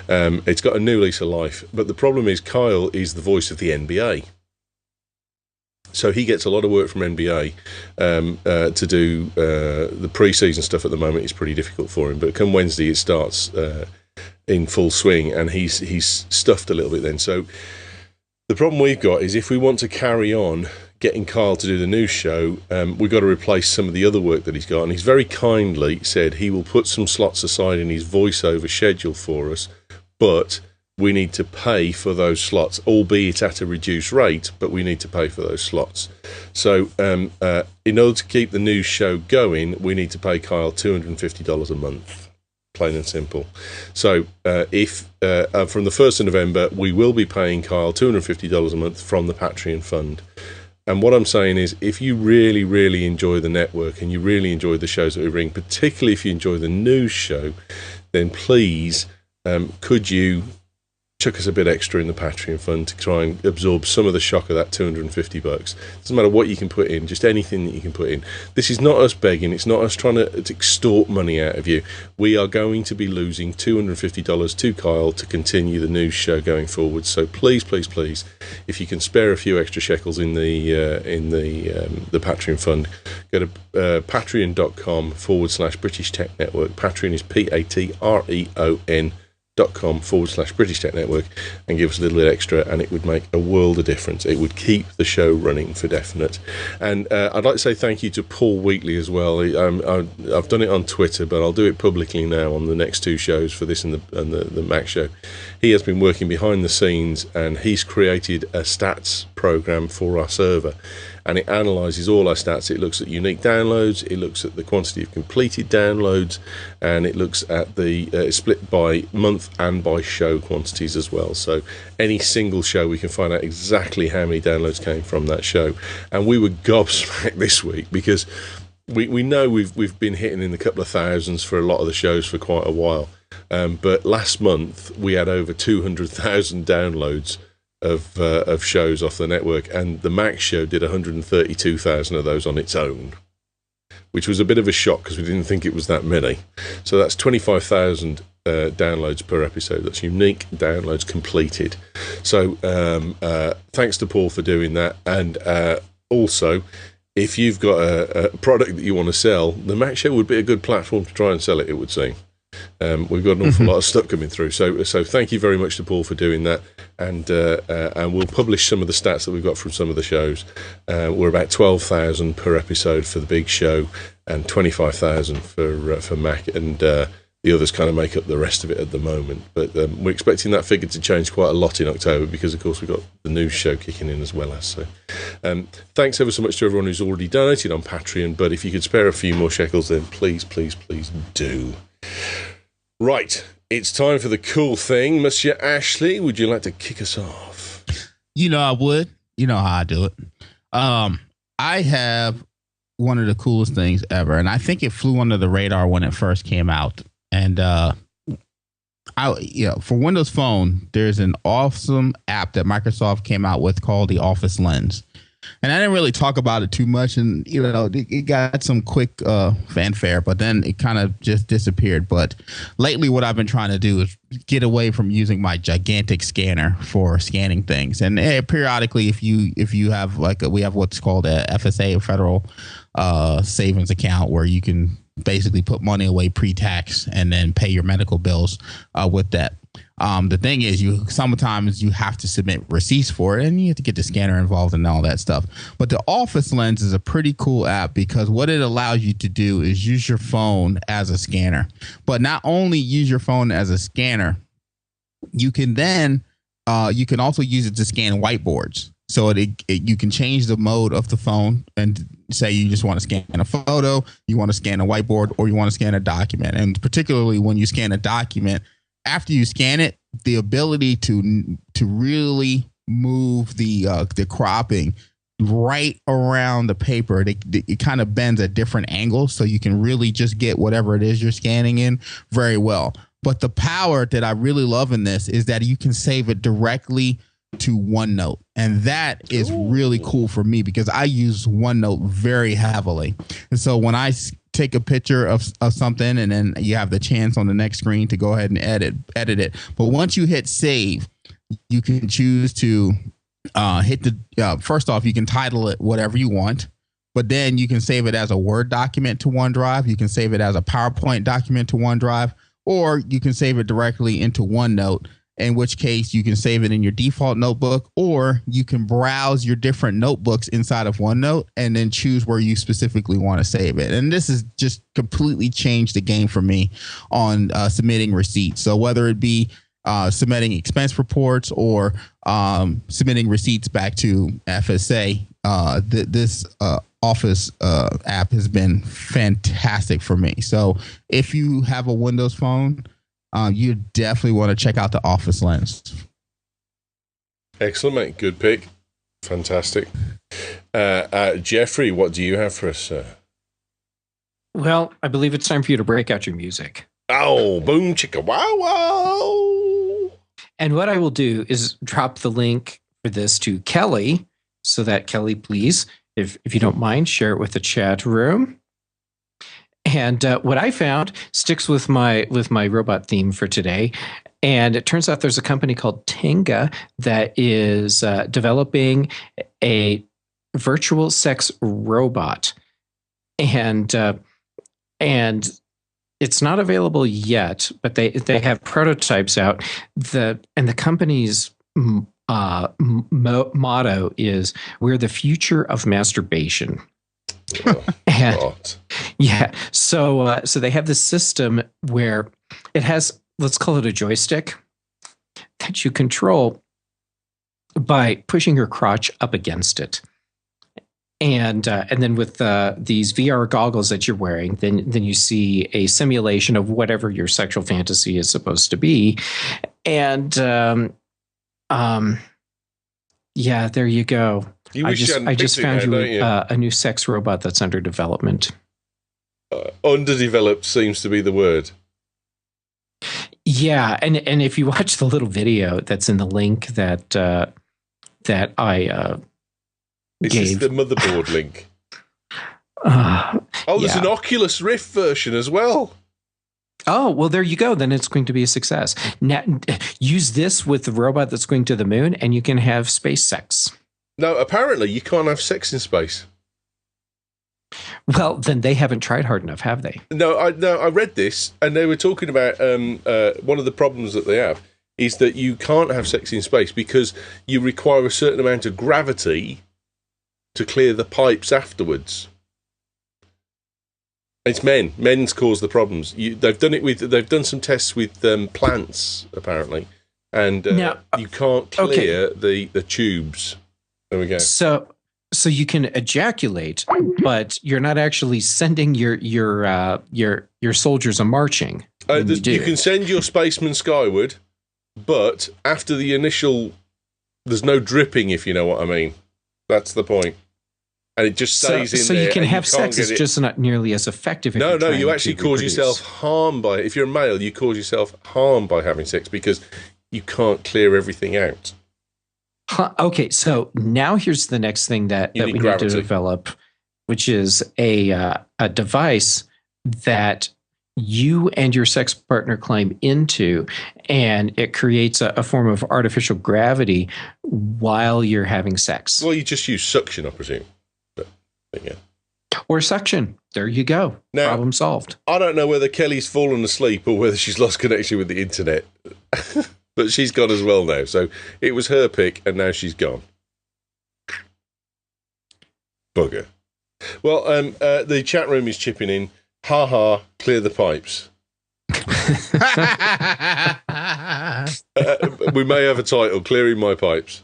[SPEAKER 1] It's got a new lease of life. But the problem is, Kyle is the voice of the NBA. So he gets a lot of work from NBA to do the pre-season stuff. At the moment, it's pretty difficult for him. But come Wednesday, it starts in full swing, and he's stuffed a little bit then. So the problem we've got is, if we want to carry on getting Kyle to do the news show, we've got to replace some of the other work that he's got. And he's very kindly said he will put some slots aside in his voiceover schedule for us, but we need to pay for those slots, albeit at a reduced rate, but we need to pay for those slots. So in order to keep the news show going, we need to pay Kyle $250 a month, plain and simple. So if from the 1st of November, we will be paying Kyle $250 a month from the Patreon fund. And what I'm saying is, if you really, really enjoy the network and you really enjoy the shows that we bring, particularly if you enjoy the news show, then please, could you chuck us a bit extra in the Patreon fund to try and absorb some of the shock of that $250. Doesn't matter what you can put in, just anything that you can put in. This is not us begging, it's not us trying to extort money out of you. We are going to be losing $250 to Kyle to continue the news show going forward. So please, please, please, if you can spare a few extra shekels in the Patreon fund, go to patreon.com/British Tech Network. Patreon is patreon.com/British Tech Network, and give us a little bit extra, and it would make a world of difference. It would keep the show running for definite. And I'd like to say thank you to Paul Wheatley as well. I've done it on Twitter, but I'll do it publicly now on the next two shows, for this and the Mac Show. He has been working behind the scenes, and he's created a stats program for our server, and it analyzes all our stats. It looks at unique downloads, it looks at the quantity of completed downloads, and it looks at the split by month and by show quantities as well. So any single show, we can find out exactly how many downloads came from that show. And we were gobsmacked this week because we know we've been hitting in a couple of thousands for a lot of the shows for quite a while. But last month we had over 200,000 downloads of shows off the network, and the Max show did 132,000 of those on its own, which was a bit of a shock because we didn't think it was that many. So that's 25,000 downloads per episode. That's unique downloads completed. So thanks to Paul for doing that. And also, if you've got a product that you want to sell, the Mac Show would be a good platform to try and sell it, it would seem. We've got an awful lot of stuff coming through. So thank you very much to Paul for doing that. And we'll publish some of the stats that we've got from some of the shows. We're about 12,000 per episode for the big show and 25,000 for Mac, and the others kind of make up the rest of it at the moment. But we're expecting that figure to change quite a lot in October because, of course, we've got the news show kicking in as well. So thanks ever so much to everyone who's already donated on Patreon. But if you could spare a few more shekels, then please, please, please do. Right, it's time for the cool thing. Monsieur Ashley, would you like to kick us off?
[SPEAKER 2] You know I would. You know how I do it. I have one of the coolest things ever, and I think it flew under the radar when it first came out. And for Windows Phone, there's an awesome app that Microsoft came out with called the Office Lens. And I didn't really talk about it too much, and it got some quick fanfare, but then it kind of just disappeared. But lately, what I've been trying to do is get away from using my gigantic scanner for scanning things. And periodically, if you have we have what's called a FSA, a federal savings account, where you can basically put money away pre-tax and then pay your medical bills with that. The thing is, sometimes you have to submit receipts for it, and you have to get the scanner involved and all that stuff. But the Office Lens is a pretty cool app because what it allows you to do is use your phone as a scanner. But not only use your phone as a scanner, you can then you can also use it to scan whiteboards. So you can change the mode of the phone and say you just want to scan a photo, you want to scan a whiteboard, or you want to scan a document. And particularly when you scan a document, after you scan it, the ability to really move the cropping right around the paper, it kind of bends at different angles, so you can really just get whatever it is you're scanning in very well. But the power that I really love in this is that you can save it directly to OneNote, and that is really cool for me because I use OneNote very heavily. And so when I take a picture of something, and then you have the chance on the next screen to go ahead and edit it. But once you hit save, you can choose to hit the first off, you can title it whatever you want, but then you can save it as a Word document to OneDrive. You can save it as a PowerPoint document to OneDrive, or you can save it directly into OneNote, in which case you can save it in your default notebook, or you can browse your different notebooks inside of OneNote and then choose where you specifically want to save it. And this has just completely changed the game for me on submitting receipts. So whether it be submitting expense reports or submitting receipts back to FSA, this Office app has been fantastic for me. So if you have a Windows phone, you definitely want to check out the Office Lens.
[SPEAKER 1] Excellent, mate. Good pick. Fantastic. Jeffrey, what do you have for us, sir?
[SPEAKER 3] Well, I believe it's time for you to break out your music.
[SPEAKER 1] Oh, boom, chicka, wow, wow.
[SPEAKER 3] And what I will do is drop the link for this to Kelly, so that Kelly, please, if you don't mind, share it with the chat room. And what I found sticks with my robot theme for today. And it turns out there's a company called Tenga that is developing a virtual sex robot. And it's not available yet, but they have prototypes out. And the company's motto is, "We're the future of masturbation." So they have this system where it has, let's call it a joystick that you control by pushing her crotch up against it. And then with these VR goggles that you're wearing, then you see a simulation of whatever your sexual fantasy is supposed to be. And yeah, there you go. I just found you a new sex robot that's under development.
[SPEAKER 1] Underdeveloped seems to be the word.
[SPEAKER 3] Yeah, and if you watch the little video that's in the link that I
[SPEAKER 1] This
[SPEAKER 3] gave.
[SPEAKER 1] is the motherboard link. There's an Oculus Rift version as well.
[SPEAKER 3] Oh, well, there you go. Then it's going to be a success. Now, use this with the robot that's going to the moon, and you can have space sex.
[SPEAKER 1] No, apparently you can't have sex in space.
[SPEAKER 3] Well, then they haven't tried hard enough, have they?
[SPEAKER 1] No, I read this, and they were talking about one of the problems that they have is that you can't have sex in space because you require a certain amount of gravity to clear the pipes afterwards. It's men's cause the problems. They've done some tests with plants apparently, and you can't clear the tubes. There we go.
[SPEAKER 3] So you can ejaculate, but you're not actually sending your soldiers a marching.
[SPEAKER 1] You can send your spaceman skyward, but after the initial, there's no dripping, if you know what I mean. That's the point. And it just stays in there.
[SPEAKER 3] So you can have sex, it's just not nearly as effective.
[SPEAKER 1] No, you actually cause yourself harm by, if you're a male, you cause yourself harm by having sex because you can't clear everything out.
[SPEAKER 3] Okay, so now here's the next thing that we need to develop, which is a device that you and your sex partner climb into, and it creates a form of artificial gravity while you're having sex.
[SPEAKER 1] Well, you just use suction, I presume. But, yeah.
[SPEAKER 3] Or suction. There you go. Now, problem solved.
[SPEAKER 1] I don't know whether Kelly's fallen asleep or whether she's lost connection with the internet. But she's gone as well now. So it was her pick, and now she's gone. Bugger. Well, the chat room is chipping in. Ha ha, clear the pipes. We may have a title, Clearing My Pipes.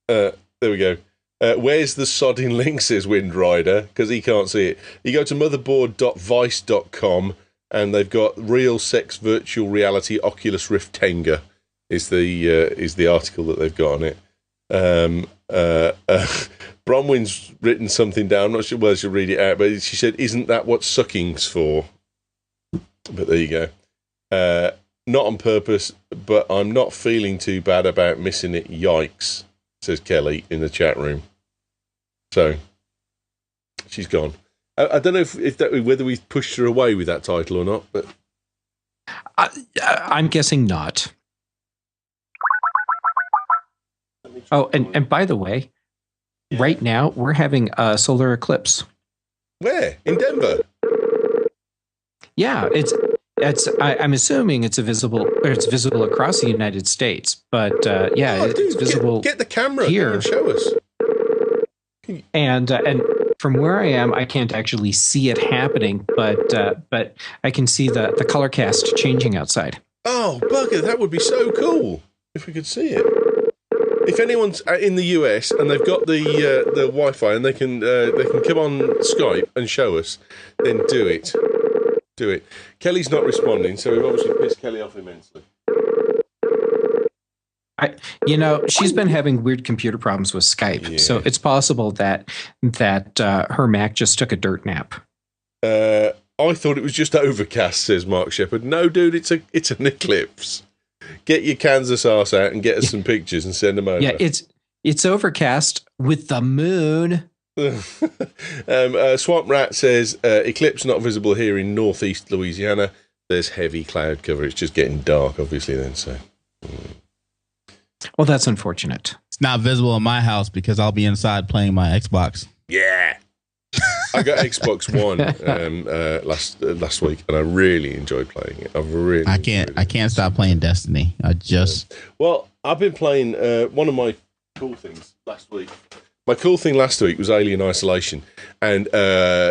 [SPEAKER 1] There we go. Where's the sodding link, says Wind Rider, because he can't see it. You go to motherboard.vice.com, and they've got Real Sex Virtual Reality Oculus Rift Tenga is the article that they've got on it. Bronwyn's written something down. I'm not sure whether she'll read it out, but she said, "Isn't that what sucking's for?" But there you go. Not on purpose, but I'm not feeling too bad about missing it. Yikes, says Kelly in the chat room. So she's gone. I don't know whether we pushed her away with that title or not, but
[SPEAKER 3] I'm guessing not. Oh, and by the way, right now we're having a solar eclipse.
[SPEAKER 1] Where? In Denver?
[SPEAKER 3] Yeah, I'm assuming it's visible across the United States, but it's visible.
[SPEAKER 1] Get the camera
[SPEAKER 3] here
[SPEAKER 1] and show us.
[SPEAKER 3] And from where I am, I can't actually see it happening, but I can see the color cast changing outside.
[SPEAKER 1] Oh, bugger! That would be so cool if we could see it. If anyone's in the US and they've got the Wi-Fi and they can come on Skype and show us, then do it. Do it. Kelly's not responding, so we've obviously pissed Kelly off immensely.
[SPEAKER 3] She's been having weird computer problems with Skype, so it's possible that her Mac just took a dirt nap.
[SPEAKER 1] I thought it was just overcast, says Mark Shepard. No, dude, it's an eclipse. Get your Kansas arse out and get us some pictures and send them over.
[SPEAKER 3] Yeah, it's overcast with the moon.
[SPEAKER 1] Swamp Rat says eclipse not visible here in northeast Louisiana. There's heavy cloud cover. It's just getting dark, obviously. Then so.
[SPEAKER 3] Well, that's unfortunate.
[SPEAKER 2] It's not visible in my house because I'll be inside playing my Xbox.
[SPEAKER 1] Yeah. I got Xbox One last week, and I really enjoyed playing it. I can't
[SPEAKER 2] stop playing Destiny.
[SPEAKER 1] I've been playing one of my cool things last week. My cool thing last week was Alien Isolation, and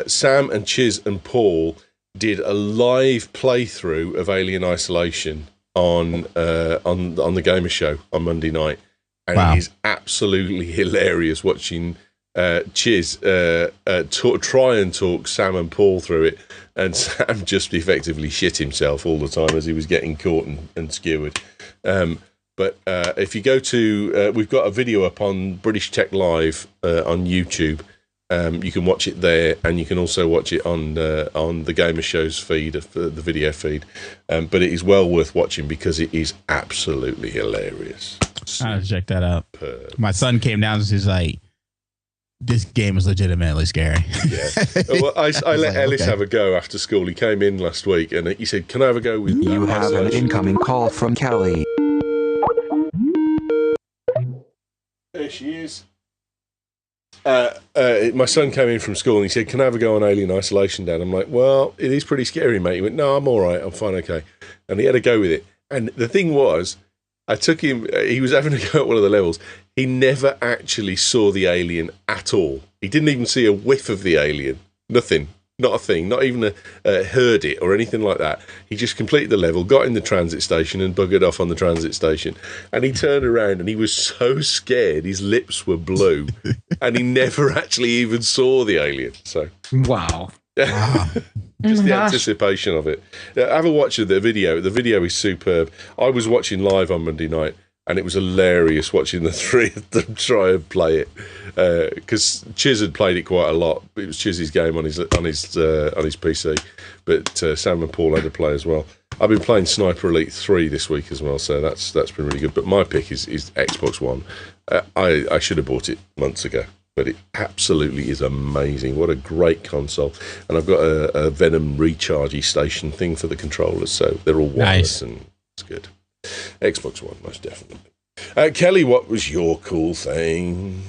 [SPEAKER 1] Sam and Chiz and Paul did a live playthrough of Alien Isolation on the Gamer Show on Monday night, And it is absolutely hilarious watching Chiz try and talk Sam and Paul through it, and Sam just effectively shit himself all the time as he was getting caught and skewered. But if you go to, we've got a video up on British Tech Live on YouTube. You can watch it there, and you can also watch it on the Gamer Show's feed, the video feed. But it is well worth watching because it is absolutely hilarious.
[SPEAKER 2] I have to check that out. My son came down and he's like, "This game is legitimately scary."
[SPEAKER 1] Yeah. Well, I let Ellis have a go after school. He came in last week and he said, "Can I have a go with
[SPEAKER 6] you?" Have an incoming call from Kelly.
[SPEAKER 1] There she is. My son came in from school and he said, "Can I have a go on Alien Isolation, Dad?" I'm like, "Well, it is pretty scary, mate." He went, "No, I'm all right. I'm fine, okay." And he had a go with it. And the thing was, I took him, he was having a go at one of the levels. He never actually saw the alien at all. He didn't even see a whiff of the alien. Nothing. Not a thing. Not even heard it or anything like that. He just completed the level, got in the transit station and buggered off on the transit station. And he turned around and he was so scared his lips were blue. And he never actually even saw the alien. So
[SPEAKER 3] wow.
[SPEAKER 1] Just the anticipation of it. Have a watch of the video. The video is superb. I was watching live on Monday night, and it was hilarious watching the three of them try and play it. Because Chiz had played it quite a lot. It was Chiz's game on his PC, but Sam and Paul had to play as well. I've been playing Sniper Elite 3 this week as well, so that's been really good. But my pick is Xbox One. I should have bought it months ago, but it absolutely is amazing. What a great console. And I've got a Venom rechargey station thing for the controllers, so they're all wireless and it's good. Xbox One, most definitely. Kelly, what was your cool thing?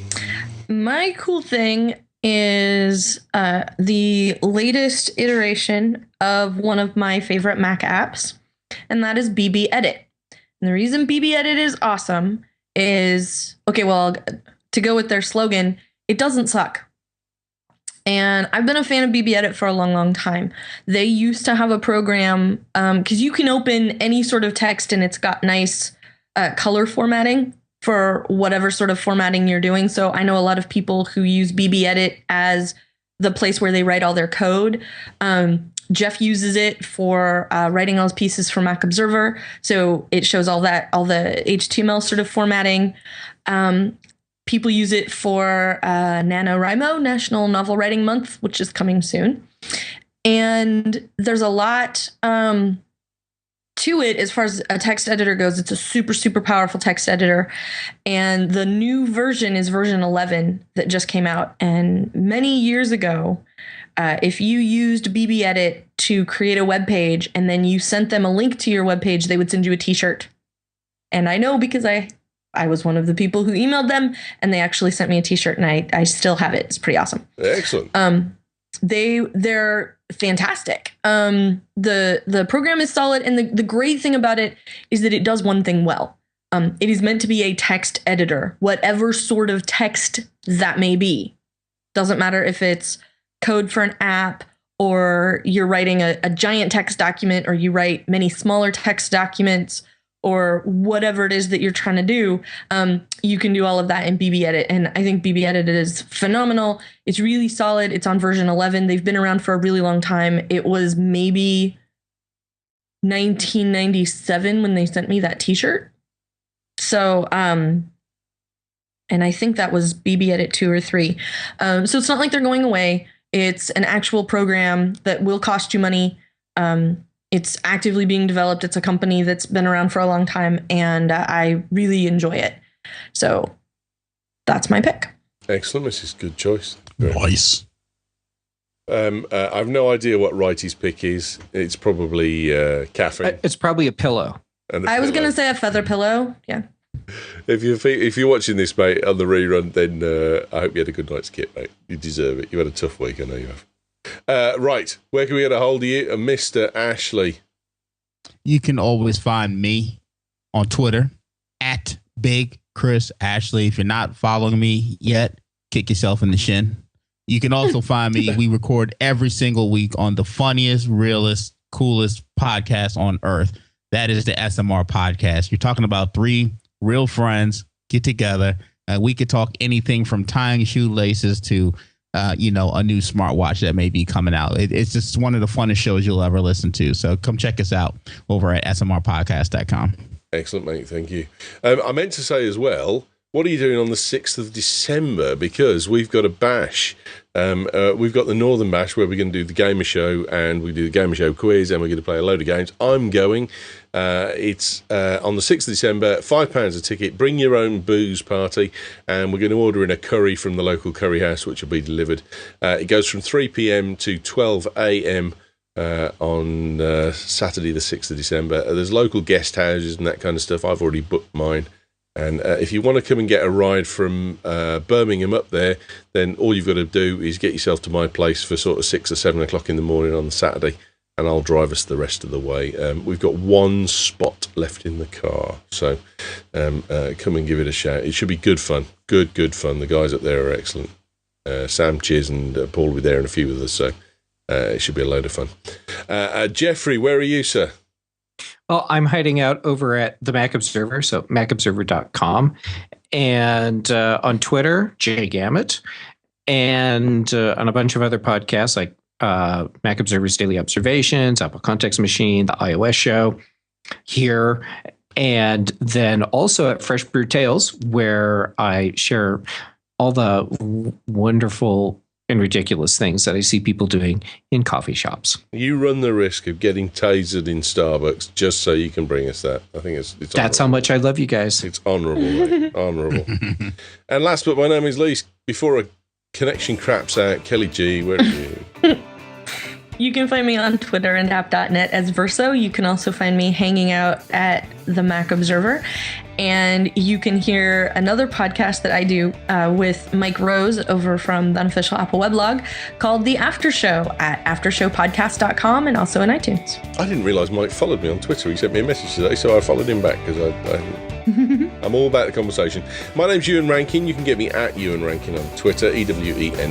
[SPEAKER 4] My cool thing is the latest iteration of one of my favorite Mac apps, and that is BB Edit. And the reason BB Edit is awesome is, to go with their slogan, it doesn't suck. And I've been a fan of BB Edit for a long, long time. They used to have a program, because you can open any sort of text and it's got nice color formatting for whatever sort of formatting you're doing. So I know a lot of people who use BB Edit as the place where they write all their code. Jeff uses it for writing all his pieces for Mac Observer. So it shows all the HTML sort of formatting. People use it for NaNoWriMo, National Novel Writing Month, which is coming soon. And there's a lot to it as far as a text editor goes. It's a super, super powerful text editor. And the new version is version 11 that just came out. And many years ago, if you used BB Edit to create a web page and then you sent them a link to your web page, they would send you a t-shirt. And I know because I was one of the people who emailed them, and they actually sent me a t-shirt, and I still have it. It's pretty awesome.
[SPEAKER 1] Excellent.
[SPEAKER 4] They're fantastic. The program is solid, and the great thing about it is that it does one thing well. It is meant to be a text editor, whatever sort of text that may be. Doesn't matter if it's code for an app, or you're writing a giant text document, or you write many smaller text documents, or whatever it is that you're trying to do, you can do all of that in BB Edit. And I think BB Edit is phenomenal. It's really solid. It's on version 11. They've been around for a really long time. It was maybe 1997 when they sent me that t-shirt. So, and I think that was BB Edit 2 or 3. So it's not like they're going away. It's an actual program that will cost you money. It's actively being developed. It's a company that's been around for a long time, and I really enjoy it. So that's my pick.
[SPEAKER 1] Excellent. This is a good choice.
[SPEAKER 2] Nice.
[SPEAKER 1] I have no idea what Righty's pick is. It's probably caffeine.
[SPEAKER 3] It's probably a pillow.
[SPEAKER 4] I was going to say a feather pillow. Yeah.
[SPEAKER 1] If you're watching this, mate, on the rerun, then I hope you had a good night's kit, mate. You deserve it. You had a tough week. I know you have. Right, where can we get a hold of you? Mr. Ashley.
[SPEAKER 2] You can always find me on Twitter at Big Chris Ashley. If you're not following me yet, kick yourself in the shin. You can also find me. We record every single week on the funniest, realest, coolest podcast on earth. That is the SMR podcast. You're talking about three real friends get together. We could talk anything from tying shoelaces to, a new smartwatch that may be coming out. It's just one of the funnest shows you'll ever listen to. So come check us out over at smrpodcast.com.
[SPEAKER 1] Excellent, mate. Thank you. I meant to say as well, what are you doing on the 6th of December? Because we've got a bash. We've got the Northern Bash where we're going to do the Gamer Show, and we do the Gamer Show quiz, and we're going to play a load of games. I'm going. It's on the 6th of December, £5 a ticket. Bring your own booze party, and we're going to order in a curry from the local curry house, which will be delivered. It goes from 3 p.m. to 12 a.m. On Saturday, the 6th of December. There's local guest houses and that kind of stuff. I've already booked mine. And if you want to come and get a ride from Birmingham up there, then all you've got to do is get yourself to my place for sort of 6 or 7 o'clock in the morning on the Saturday, and I'll drive us the rest of the way. We've got one spot left in the car, so come and give it a shout. It should be good fun. Good fun. The guys up there are excellent. Sam Chiz and Paul will be there and a few others, so it should be a load of fun. Jeffrey, where are you, sir?
[SPEAKER 3] Well, I'm hiding out over at the Mac Observer, so macobserver.com, and on Twitter, Jay Gamet, and on a bunch of other podcasts like Mac Observer's Daily Observations, Apple Context Machine, the iOS Show here, and then also at Fresh Brew Tales, where I share all the wonderful and ridiculous things that I see people doing in coffee shops.
[SPEAKER 1] You run the risk of getting tasered in Starbucks just so you can bring us that. I think it's
[SPEAKER 3] that's how much I love you guys.
[SPEAKER 1] It's honourable, mate. Honourable. And last but by no means least, before a connection craps out, Kelly G, where are you?
[SPEAKER 4] You can find me on Twitter and app.net as Verso. You can also find me hanging out at the Mac Observer. And you can hear another podcast that I do with Mike Rose over from the unofficial Apple weblog called The After Show at aftershowpodcast.com and also in iTunes.
[SPEAKER 1] I didn't realise Mike followed me on Twitter. He sent me a message today, so I followed him back because I'm all about the conversation. My name's Ewan Rankin. You can get me at Ewan Rankin on Twitter, EWENRANKIN.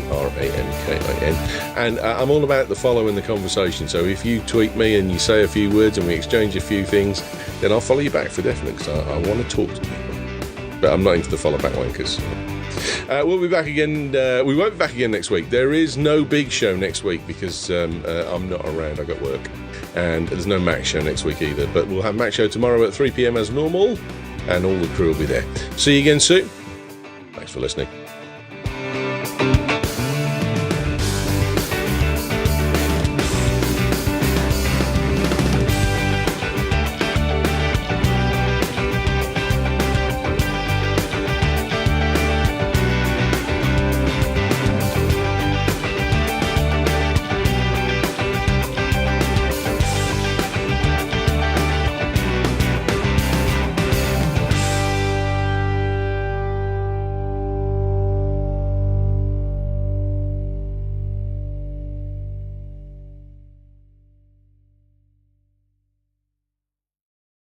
[SPEAKER 1] And I'm all about the follow and the conversation. So if you tweet me and you say a few words and we exchange a few things, then I'll follow you back for definite because I want to talk to people. But I'm not into the follow back wankers. We'll be back again. We won't be back again next week. There is no big show next week because I'm not around. I got work. And there's no Mac show next week either. But we'll have Mac show tomorrow at 3 p.m. as normal. And all the crew will be there. See you again soon. Thanks for listening.